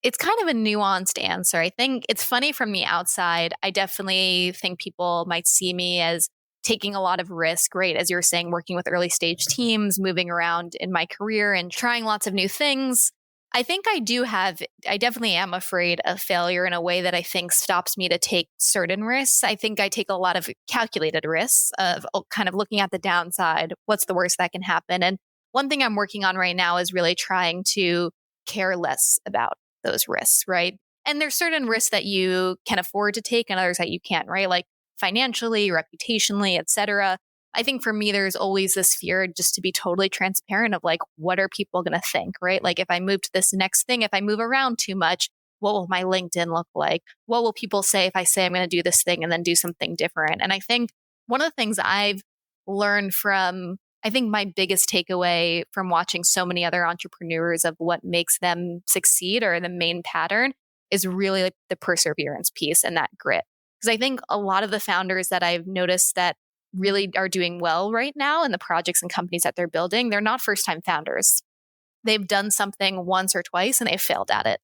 it's kind of a nuanced answer. I think it's funny from the outside. I definitely think people might see me as taking a lot of risk, right? As you were saying, working with early stage teams, moving around in my career and trying lots of new things. I think I definitely am afraid of failure in a way that I think stops me to take certain risks. I think I take a lot of calculated risks of kind of looking at the downside. What's the worst that can happen? And one thing I'm working on right now is really trying to care less about those risks, right? And there's certain risks that you can afford to take and others that you can't, right? Like financially, reputationally, et cetera. I think for me, there's always this fear just to be totally transparent of like, what are people going to think, right? Like if I move to this next thing, if I move around too much, what will my LinkedIn look like? What will people say if I say I'm going to do this thing and then do something different? And I think one of the things I've learned from I think my biggest takeaway from watching so many other entrepreneurs of what makes them succeed, or the main pattern, is really like the perseverance piece and that grit. Because I think a lot of the founders that I've noticed that really are doing well right now in the projects and companies that they're building, they're not first-time founders. They've done something once or twice and they've failed at it.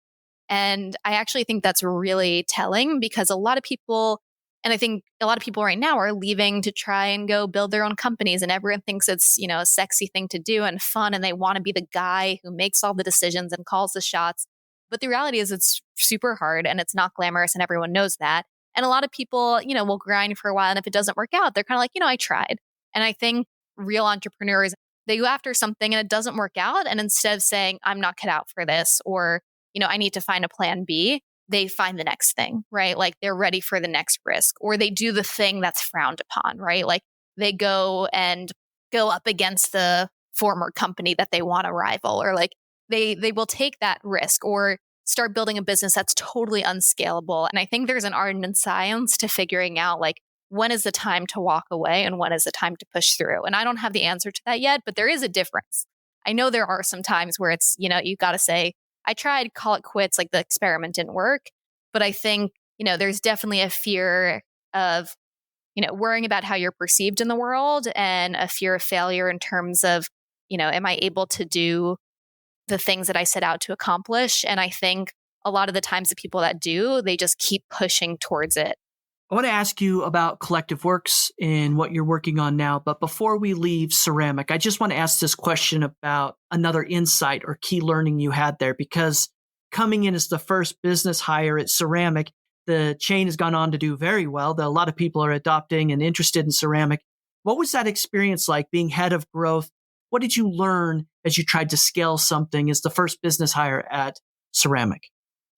And I actually think that's really telling, because a lot of people, and I think a lot of people right now are leaving to try and go build their own companies, and everyone thinks it's, a sexy thing to do and fun, and they want to be the guy who makes all the decisions and calls the shots. But the reality is it's super hard and it's not glamorous, and everyone knows that. And a lot of people, will grind for a while, and if it doesn't work out, they're kind of like, I tried. And I think real entrepreneurs, they go after something and it doesn't work out, and instead of saying, I'm not cut out for this, or I need to find a plan B, they find the next thing, right? Like they're ready for the next risk, or they do the thing that's frowned upon, right? Like they go up against the former company that they want to rival, or like they will take that risk or start building a business that's totally unscalable. And I think there's an art and science to figuring out like when is the time to walk away and when is the time to push through. And I don't have the answer to that yet, but there is a difference. I know there are some times where it's, you got to say, I tried, call it quits, like the experiment didn't work. But I think, there's definitely a fear of, worrying about how you're perceived in the world, and a fear of failure in terms of, am I able to do the things that I set out to accomplish? And I think a lot of the times the people that do, they just keep pushing towards it. I want to ask you about Collective Works and what you're working on now. But before we leave ceramic, I just want to ask this question about another insight or key learning you had there, because coming in as the first business hire at ceramic, the chain has gone on to do very well. A lot of people are adopting and interested in ceramic. What was that experience like being head of growth? What did you learn as you tried to scale something as the first business hire at ceramic?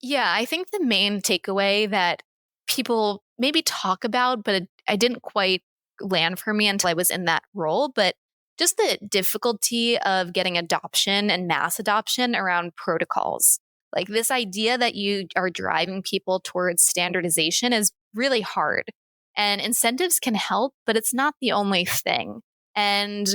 Yeah, I think the main takeaway that people maybe talk about, but I didn't quite land for me until I was in that role, but just the difficulty of getting adoption and mass adoption around protocols. Like this idea that you are driving people towards standardization is really hard. And incentives can help, but it's not the only thing. And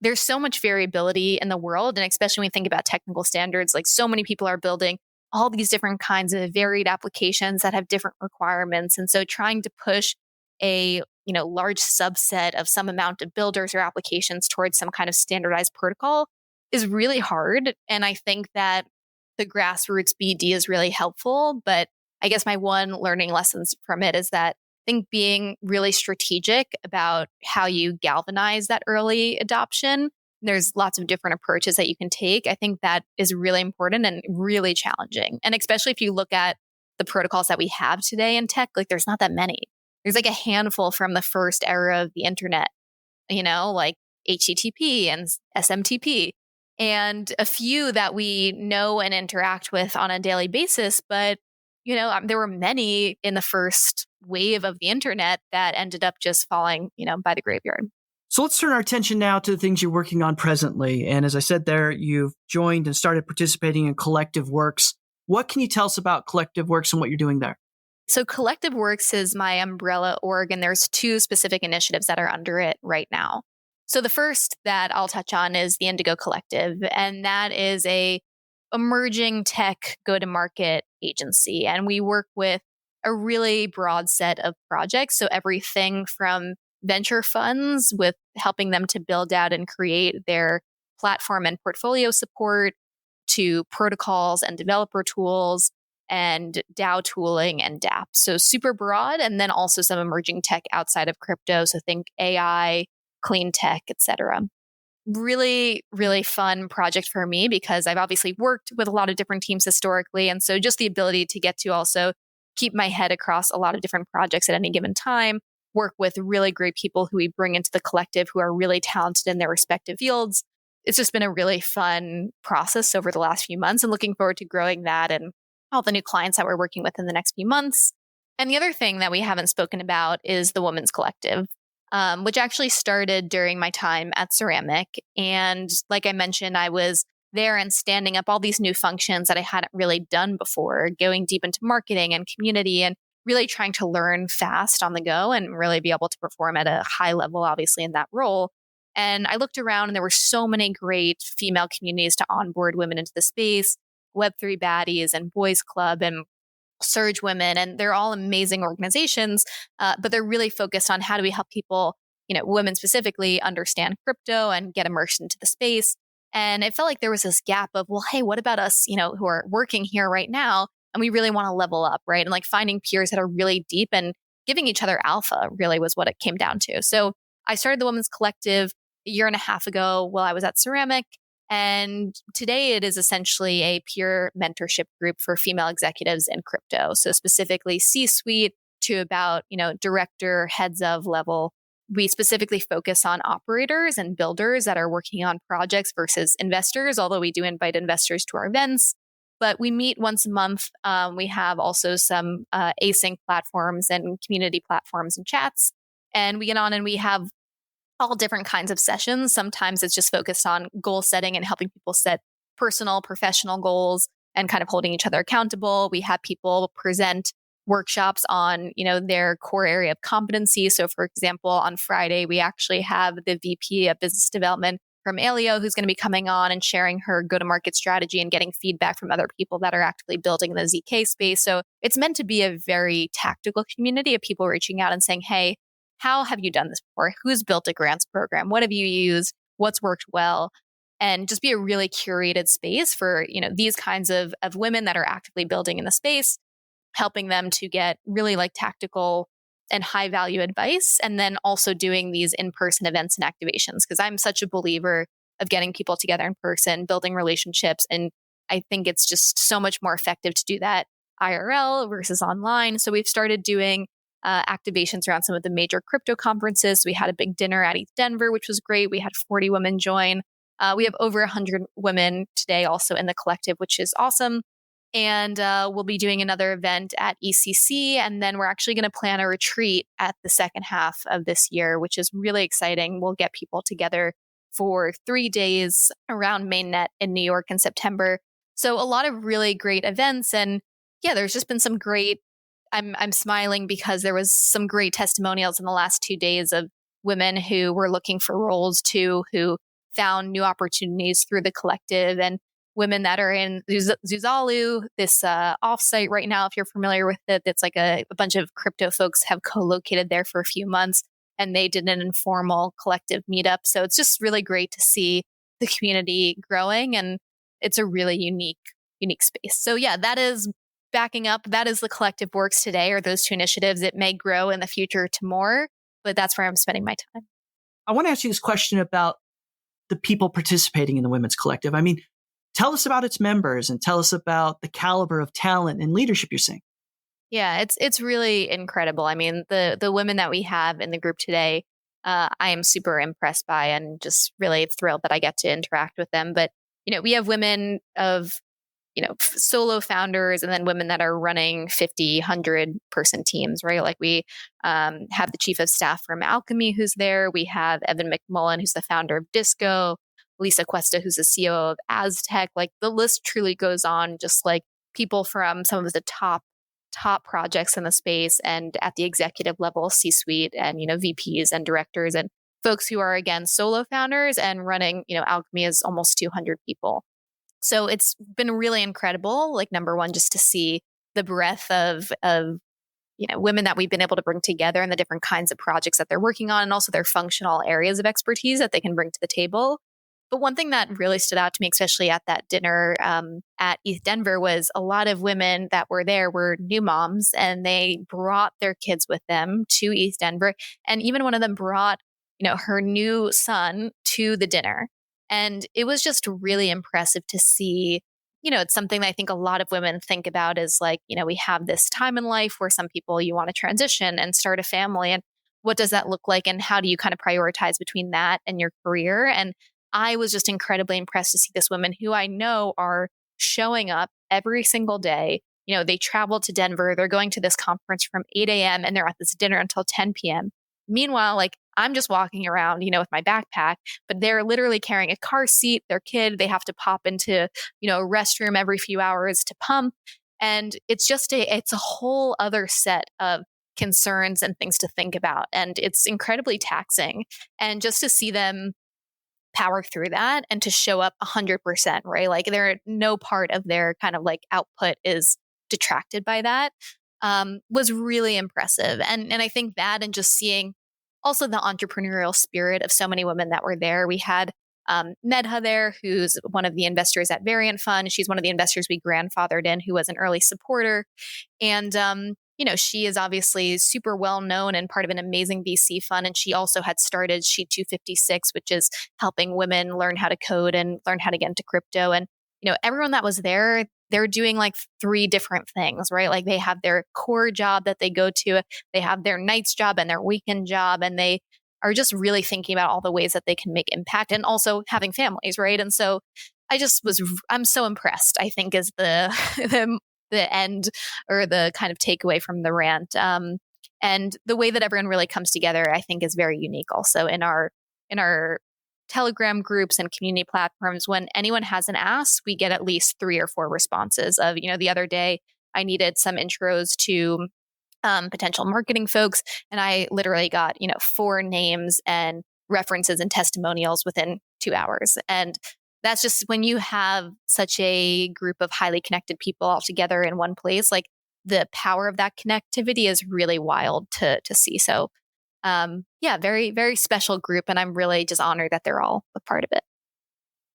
there's so much variability in the world. And especially when we think about technical standards, like so many people are building all these different kinds of varied applications that have different requirements. And so trying to push a large subset of some amount of builders or applications towards some kind of standardized protocol is really hard. And I think that the grassroots BD is really helpful. But I guess my one learning lessons from it is that I think being really strategic about how you galvanize that early adoption. There's lots of different approaches that you can take. I think that is really important and really challenging. And especially if you look at the protocols that we have today in tech, like there's not that many. There's like a handful from the first era of the internet, like HTTP and SMTP, and a few that we know and interact with on a daily basis. But, there were many in the first wave of the internet that ended up just falling, by the graveyard. So let's turn our attention now to the things you're working on presently. And as I said there, you've joined and started participating in Collective Works. What can you tell us about Collective Works and what you're doing there? So Collective Works is my umbrella org, and there's two specific initiatives that are under it right now. So the first that I'll touch on is the Indigo Collective, and that is a emerging tech go-to-market agency. And we work with a really broad set of projects. So everything from venture funds with helping them to build out and create their platform and portfolio support, to protocols and developer tools and DAO tooling and dApps. So super broad, and then also some emerging tech outside of crypto. So think AI, clean tech, etc. Really, really fun project for me because I've obviously worked with a lot of different teams historically. And so just the ability to get to also keep my head across a lot of different projects at any given time, work with really great people who we bring into the collective who are really talented in their respective fields. It's just been a really fun process over the last few months, and looking forward to growing that and all the new clients that we're working with in the next few months. And the other thing that we haven't spoken about is the Women's Collective, which actually started during my time at Ceramic. And like I mentioned, I was there and standing up all these new functions that I hadn't really done before, going deep into marketing and community and really trying to learn fast on the go and really be able to perform at a high level, obviously, in that role. And I looked around and there were so many great female communities to onboard women into the space, Web3 Baddies and Boys Club and Surge Women. And they're all amazing organizations, but they're really focused on how do we help people, women specifically, understand crypto and get immersed into the space. And it felt like there was this gap of, well, hey, what about us, who are working here right now? And we really want to level up, right? And like finding peers that are really deep and giving each other alpha really was what it came down to. So I started the Women's Collective a year and a half ago while I was at Ceramic. And today it is essentially a peer mentorship group for female executives in crypto. So specifically C-suite to about, director, heads of level. We specifically focus on operators and builders that are working on projects versus investors, although we do invite investors to our events. But we meet once a month. We have also some async platforms and community platforms and chats. And we get on and we have all different kinds of sessions. Sometimes it's just focused on goal setting and helping people set personal, professional goals and kind of holding each other accountable. We have people present workshops on, their core area of competency. So for example, on Friday, we actually have the VP of business development from Alio, who's going to be coming on and sharing her go-to-market strategy and getting feedback from other people that are actively building in the ZK space. So it's meant to be a very tactical community of people reaching out and saying, hey, how have you done this before? Who's built a grants program? What have you used? What's worked well? And just be a really curated space for, these kinds of women that are actively building in the space, helping them to get really like tactical and high value advice. And then also doing these in-person events and activations, because I'm such a believer of getting people together in person, building relationships. And I think it's just so much more effective to do that IRL versus online. So we've started doing activations around some of the major crypto conferences. We had a big dinner at ETH Denver, which was great. We had 40 women join. We have over 100 women today also in the collective, which is awesome. And we'll be doing another event at ECC. And then we're actually going to plan a retreat at the second half of this year, which is really exciting. We'll get people together for 3 days around Mainnet in New York in September. So a lot of really great events. And yeah, there's just been some great I'm smiling because there was some great testimonials in the last 2 days of women who were looking for roles too, who found new opportunities through the collective, and women that are in Zuzalu, this offsite right now, if you're familiar with it. It's like a bunch of crypto folks have co-located there for a few months, and they did an informal collective meetup. So it's just really great to see the community growing, and it's a really unique space. So yeah, that is backing up. That is the collective works today, or those two initiatives. It may grow in the future to more, but that's where I'm spending my time. I want to ask you this question about the people participating in the Women's Collective. I mean, tell us about its members and tell us about the caliber of talent and leadership you're seeing. Yeah, it's really incredible. I mean, the women that we have in the group today, I am super impressed by and just really thrilled that I get to interact with them. But, we have women of solo founders and then women that are running 50, 100 person teams, right? Like we have the chief of staff from Alchemy who's there. We have Evan McMullen, who's the founder of Disco, Lisa Cuesta, who's the CEO of Aztec. Like the list truly goes on, just like people from some of the top projects in the space and at the executive level, C-suite and, VPs and directors and folks who are, again, solo founders and running, Alchemy is almost 200 people. So it's been really incredible, like number one, just to see the breadth of women that we've been able to bring together and the different kinds of projects that they're working on, and also their functional areas of expertise that they can bring to the table. But one thing that really stood out to me, especially at that dinner at ETH Denver, was a lot of women that were there were new moms, and they brought their kids with them to ETH Denver. And even one of them brought, her new son to the dinner. And it was just really impressive to see, it's something that I think a lot of women think about is like, we have this time in life where some people you want to transition and start a family. And what does that look like? And how do you kind of prioritize between that and your career? And I was just incredibly impressed to see this women who I know are showing up every single day. They travel to Denver. They're going to this conference from 8 a.m. and they're at this dinner until 10 p.m. Meanwhile, like I'm just walking around, with my backpack, but they're literally carrying a car seat, their kid, they have to pop into, a restroom every few hours to pump. And it's just it's a whole other set of concerns and things to think about. And it's incredibly taxing. And just to see them power through that and to show up 100%, right? Like no part of their kind of like output is detracted by that, was really impressive. And I think that, and just seeing also the entrepreneurial spirit of so many women that were there. We had Medha there, who's one of the investors at Variant Fund. She's one of the investors we grandfathered in, who was an early supporter. And, she is obviously super well known and part of an amazing VC fund. And she also had started Sheet 256, which is helping women learn how to code and learn how to get into crypto. And, everyone that was there, they're doing like 3 different things, right? Like they have their core job that they go to, they have their nights job and their weekend job, and they are just really thinking about all the ways that they can make impact, and also having families, right? And so I'm so impressed, I think, is the end, or the kind of takeaway from the rant. And the way that everyone really comes together, I think, is very unique also in our Telegram groups and community platforms. When anyone has an ask, we get at least 3 or 4 responses of, the other day I needed some intros to potential marketing folks, and I literally got, 4 names and references and testimonials within 2 hours. And that's just when you have such a group of highly connected people all together in one place, like the power of that connectivity is really wild to see. So very, very special group. And I'm really just honored that they're all a part of it.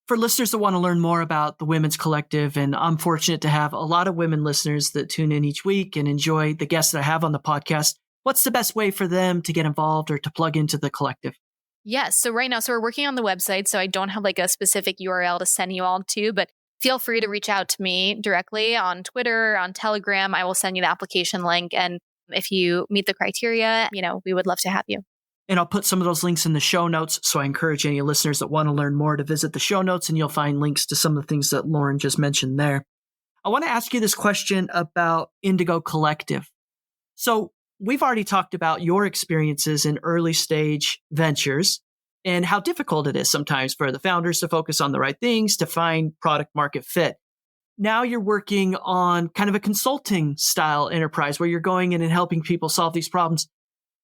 For listeners that want to learn more about the Women's Collective, and I'm fortunate to have a lot of women listeners that tune in each week and enjoy the guests that I have on the podcast, what's the best way for them to get involved or to plug into the collective? Yes. So right now, we're working on the website. So I don't have like a specific URL to send you all to, but feel free to reach out to me directly on Twitter, on Telegram. I will send you the application link. And if you meet the criteria, we would love to have you. And I'll put some of those links in the show notes. So I encourage any listeners that want to learn more to visit the show notes, and you'll find links to some of the things that Lauren just mentioned there. I want to ask you this question about Indigo Collective. So we've already talked about your experiences in early stage ventures and how difficult it is sometimes for the founders to focus on the right things, to find product market fit. Now you're working on kind of a consulting style enterprise where you're going in and helping people solve these problems.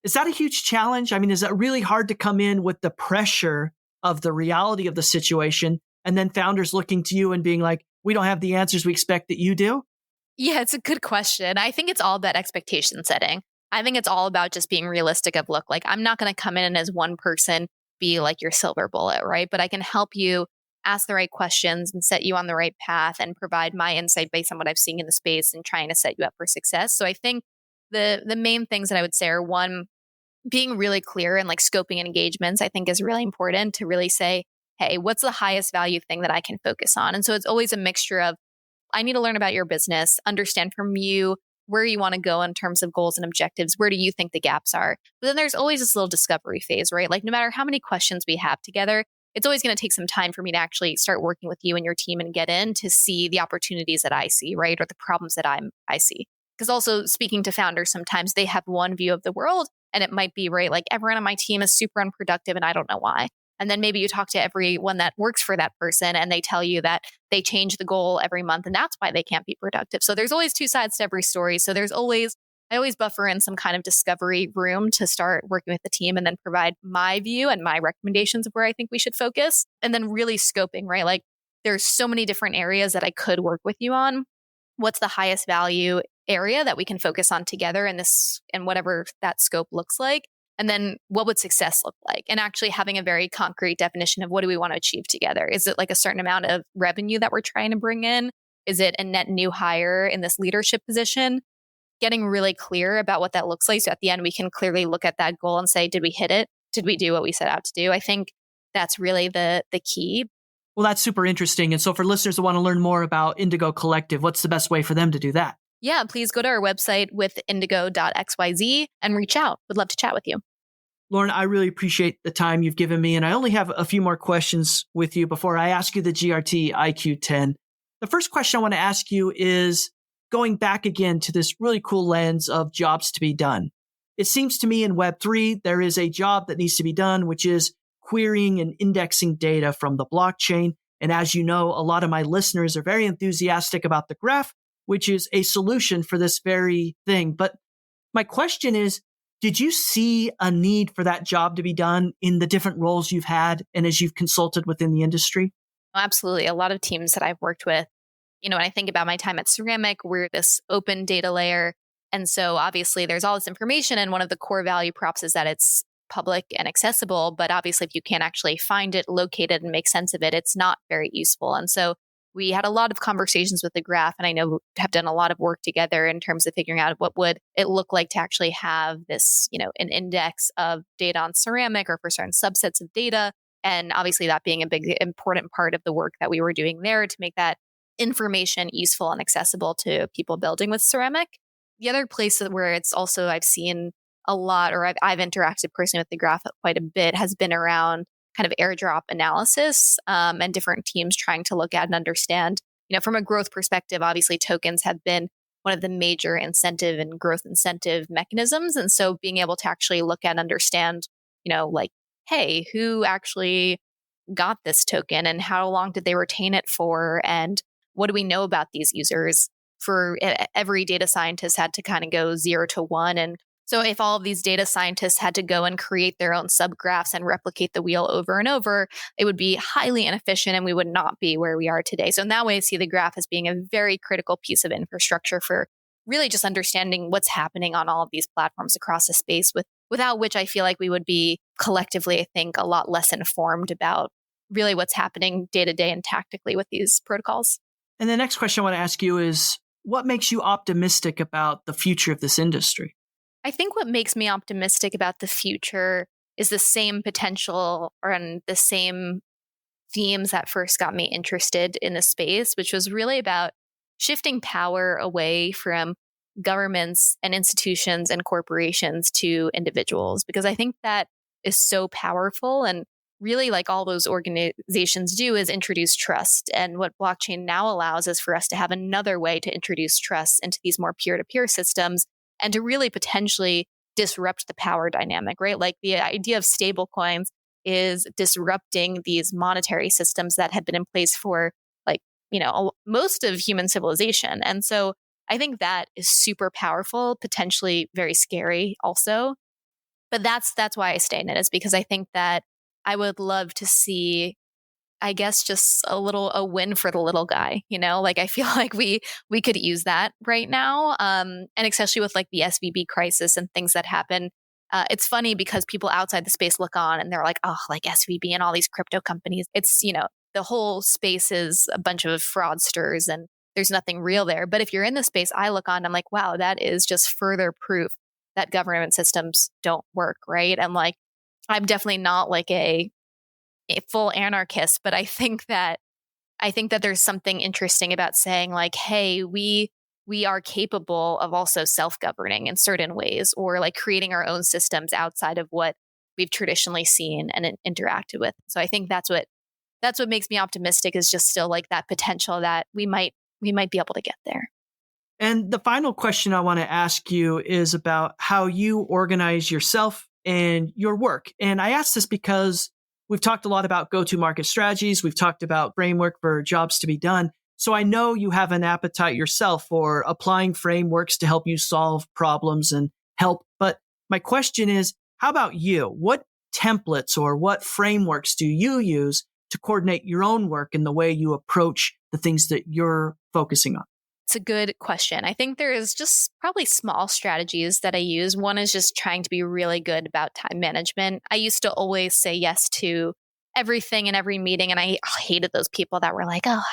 Is that a huge challenge? I mean, is that really hard to come in with the pressure of the reality of the situation, and then founders looking to you and being like, we don't have the answers we expect that you do? Yeah, it's a good question. I think it's all about expectation setting. I think it's all about just being realistic of, look, like I'm not going to come in as one person, be like your silver bullet, right? But I can help you ask the right questions and set you on the right path and provide my insight based on what I've seen in the space and trying to set you up for success. So I think the main things that I would say are, one, being really clear and like scoping engagements, I think, is really important to really say, hey, what's the highest value thing that I can focus on? And so it's always a mixture of, I need to learn about your business, understand from you where you want to go in terms of goals and objectives. Where do you think the gaps are? But then there's always this little discovery phase, right? Like no matter how many questions we have together, it's always going to take some time for me to actually start working with you and your team and get in to see the opportunities that I see, right? Or the problems that I see. Because also speaking to founders, sometimes they have one view of the world, and it might be, right, like everyone on my team is super unproductive and I don't know why. And then maybe you talk to everyone that works for that person and they tell you that they change the goal every month and that's why they can't be productive. So there's always 2 sides to every story. So I always buffer in some kind of discovery room to start working with the team and then provide my view and my recommendations of where I think we should focus. And then really scoping, right? Like there's so many different areas that I could work with you on. What's the highest value area that we can focus on together in this, and whatever that scope looks like? And then what would success look like? And actually having a very concrete definition of what do we want to achieve together? Is it like a certain amount of revenue that we're trying to bring in? Is it a net new hire in this leadership position? Getting really clear about what that looks like. So at the end, we can clearly look at that goal and say, did we hit it? Did we do what we set out to do? I think that's really the key. Well, that's super interesting. And so for listeners that want to learn more about Indigo Collective, what's the best way for them to do that? Yeah, please go to our website with indigo.xyz and reach out. Would love to chat with you. Lauren, I really appreciate the time you've given me. And I only have a few more questions with you before I ask you the GRT IQ 10. The first question I want to ask you is going back again to this really cool lens of jobs to be done. It seems to me in Web3, there is a job that needs to be done, which is querying and indexing data from the blockchain. And as you know, a lot of my listeners are very enthusiastic about the graph, which is a solution for this very thing. But my question is, Did you see a need for that job to be done in the different roles you've had and as you've consulted within the industry? Absolutely. A lot of teams that I've worked with, when I think about my time at Ceramic, we're this open data layer. And so obviously there's all this information, and one of the core value props is that it's public and accessible. But obviously, if you can't actually find it, locate it, and make sense of it, it's not very useful. And so we had a lot of conversations with the graph, and I know we have done a lot of work together in terms of figuring out what would it look like to actually have this, an index of data on ceramic or for certain subsets of data. And obviously that being a big important part of the work that we were doing there to make that information useful and accessible to people building with ceramic. The other place where it's also I've seen a lot, or I've interacted personally with the graph quite a bit, has been around kind of airdrop analysis and different teams trying to look at and understand, from a growth perspective, obviously tokens have been one of the major incentive and growth incentive mechanisms. And so being able to actually look at and understand, hey, who actually got this token and how long did they retain it for? And what do we know about these users? For every data scientist had to kind of go 0 to 1. And so if all of these data scientists had to go and create their own subgraphs and replicate the wheel over and over, it would be highly inefficient and we would not be where we are today. So in that way, I see the graph as being a very critical piece of infrastructure for really just understanding what's happening on all of these platforms across the space, without which I feel like we would be collectively, I think, a lot less informed about really what's happening day to day and tactically with these protocols. And the next question I want to ask you is, what makes you optimistic about the future of this industry? I think what makes me optimistic about the future is the same potential and the same themes that first got me interested in the space, which was really about shifting power away from governments and institutions and corporations to individuals, because I think that is so powerful. And really, like all those organizations do, is introduce trust. And what blockchain now allows is for us to have another way to introduce trust into these more peer-to-peer systems and to really potentially disrupt the power dynamic, right? Like the idea of stable coins is disrupting these monetary systems that had been in place for most of human civilization. And so I think that is super powerful, potentially very scary also. But that's why I stay in it, is because I think that I would love to see, I guess, just a win for the little guy, I feel like we could use that right now. And especially with like the SVB crisis and things that happen. It's funny because people outside the space look on and they're like, oh, like SVB and all these crypto companies. It's, the whole space is a bunch of fraudsters and there's nothing real there. But if you're in the space, I look on and I'm like, wow, that is just further proof that government systems don't work, right? And like, I'm definitely not like a full anarchist, but I think that there's something interesting about saying like, hey, we are capable of also self-governing in certain ways, or like creating our own systems outside of what we've traditionally seen and interacted with. So I think that's what makes me optimistic, is just still like that potential that we might be able to get there. And the final question I want to ask you is about how you organize yourself and your work. And I ask this because we've talked a lot about go-to-market strategies. We've talked about framework for jobs to be done. So I know you have an appetite yourself for applying frameworks to help you solve problems and help. But my question is, how about you? What templates or what frameworks do you use to coordinate your own work in the way you approach the things that you're focusing on? It's a good question. I think there is just probably small strategies that I use. One is just trying to be really good about time management. I used to always say yes to everything in every meeting, and I hated those people that were like, oh,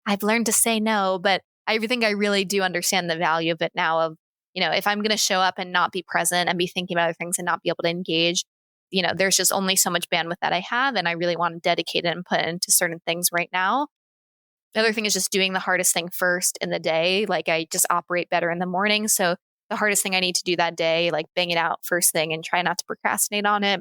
I've learned to say no. But I think I really do understand the value of it now, of, if I'm going to show up and not be present and be thinking about other things and not be able to engage, there's just only so much bandwidth that I have, and I really want to dedicate it and put into certain things right now. The other thing is just doing the hardest thing first in the day. Like I just operate better in the morning. So the hardest thing I need to do that day, like bang it out first thing and try not to procrastinate on it.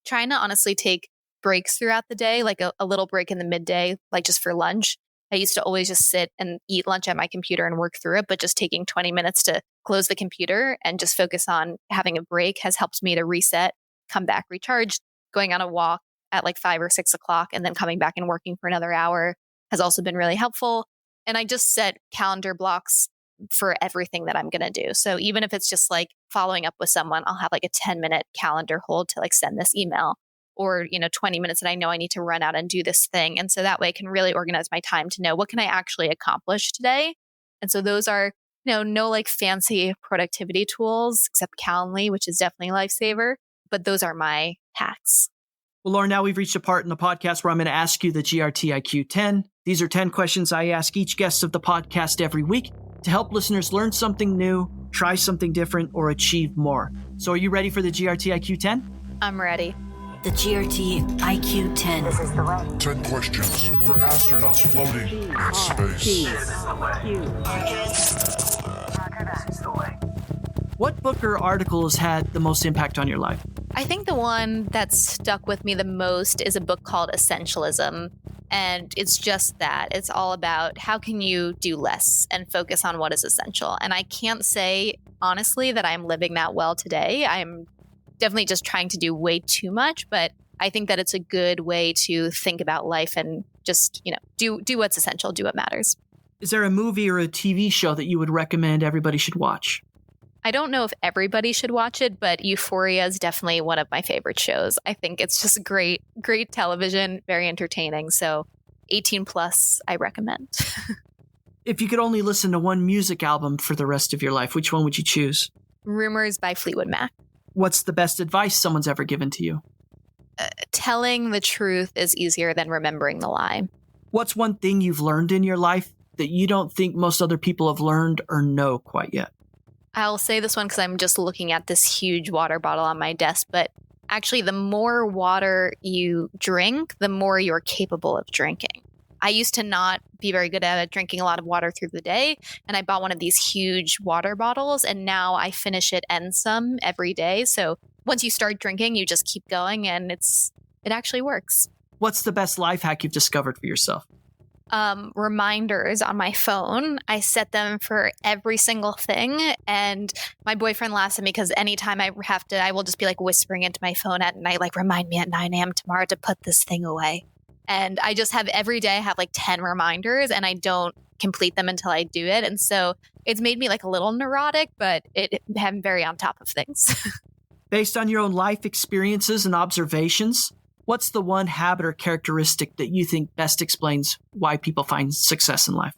Trying to honestly take breaks throughout the day, like a little break in the midday, like just for lunch. I used to always just sit and eat lunch at my computer and work through it, but just taking 20 minutes to close the computer and just focus on having a break has helped me to reset, come back recharged. Going on a walk at like 5 or 6 o'clock and then coming back and working for another hour has also been really helpful. And I just set calendar blocks for everything that I'm going to do. So even if it's just like following up with someone, I'll have like a 10-minute calendar hold to like send this email, or, 20 minutes that I know I need to run out and do this thing. And so that way I can really organize my time to know what can I actually accomplish today. And so those are, no like fancy productivity tools except Calendly, which is definitely a lifesaver. But those are my hacks. Well, Lauren, now we've reached a part in the podcast where I'm going to ask you the GRT IQ 10. These are 10 questions I ask each guest of the podcast every week to help listeners learn something new, try something different, or achieve more. So are you ready for the GRT IQ 10? I'm ready. The GRT IQ 10. This is the way. 10 questions for astronauts floating in space. What book or article has had the most impact on your life? I think the one that stuck with me the most is a book called Essentialism. And it's just that. It's all about how can you do less and focus on what is essential. And I can't say, honestly, that I'm living that well today. I'm definitely just trying to do way too much. But I think that it's a good way to think about life and just, do what's essential, do what matters. Is there a movie or a TV show that you would recommend everybody should watch? I don't know if everybody should watch it, but Euphoria is definitely one of my favorite shows. I think it's just great television, very entertaining. So 18 plus, I recommend. If you could only listen to one music album for the rest of your life, which one would you choose? Rumors by Fleetwood Mac. What's the best advice someone's ever given to you? Telling the truth is easier than remembering the lie. What's one thing you've learned in your life that you don't think most other people have learned or know quite yet? I'll say this one because I'm just looking at this huge water bottle on my desk, but actually the more water you drink, the more you're capable of drinking. I used to not be very good at drinking a lot of water through the day, and I bought one of these huge water bottles, and now I finish it and some every day. So once you start drinking, you just keep going, and it actually works. What's the best life hack you've discovered for yourself? Reminders on my phone. I set them for every single thing. And my boyfriend laughs at me because anytime I will just be like whispering into my phone at night, like, remind me at 9 a.m. tomorrow to put this thing away. And I just have every day I have like 10 reminders and I don't complete them until I do it. And so it's made me like a little neurotic, but I'm very on top of things. Based on your own life experiences and observations, what's the one habit or characteristic that you think best explains why people find success in life?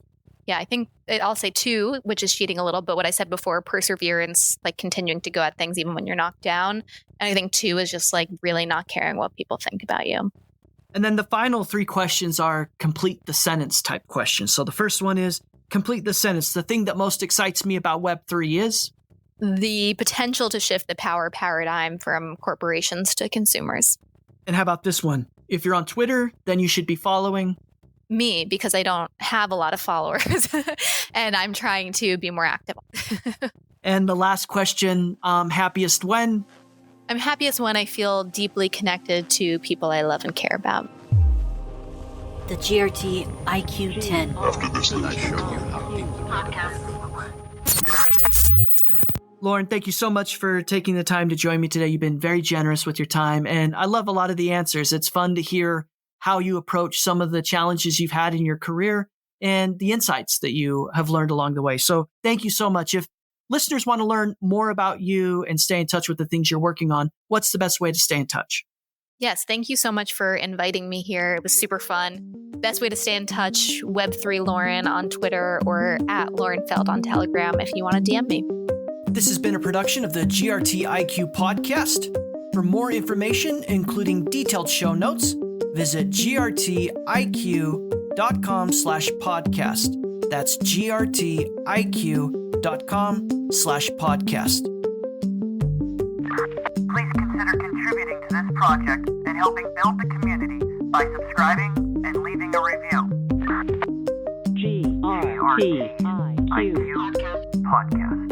Yeah, I think I'll say 2, which is cheating a little, but what I said before, perseverance, like continuing to go at things even when you're knocked down. And I think 2 is just like really not caring what people think about you. And then the final 3 questions are complete the sentence type questions. So the first one is complete the sentence. The thing that most excites me about Web3 is? The potential to shift the power paradigm from corporations to consumers. And how about this one? If you're on Twitter, then you should be following me, because I don't have a lot of followers and I'm trying to be more active. And the last question, happiest when? I'm happiest when I feel deeply connected to people I love and care about. The GRT IQ 10. After this, then I show you how Lauren, thank you so much for taking the time to join me today. You've been very generous with your time, and I love a lot of the answers. It's fun to hear how you approach some of the challenges you've had in your career and the insights that you have learned along the way. So thank you so much. If listeners want to learn more about you and stay in touch with the things you're working on, what's the best way to stay in touch? Yes, thank you so much for inviting me here. It was super fun. Best way to stay in touch, Web3 Lauren on Twitter or at Lauren Feld on Telegram if you want to DM me. This has been a production of the GRT IQ podcast. For more information, including detailed show notes, visit grtiq.com/podcast. That's grtiq.com/podcast. Please consider contributing to this project and helping build the community by subscribing and leaving a review. GRT IQ Podcast.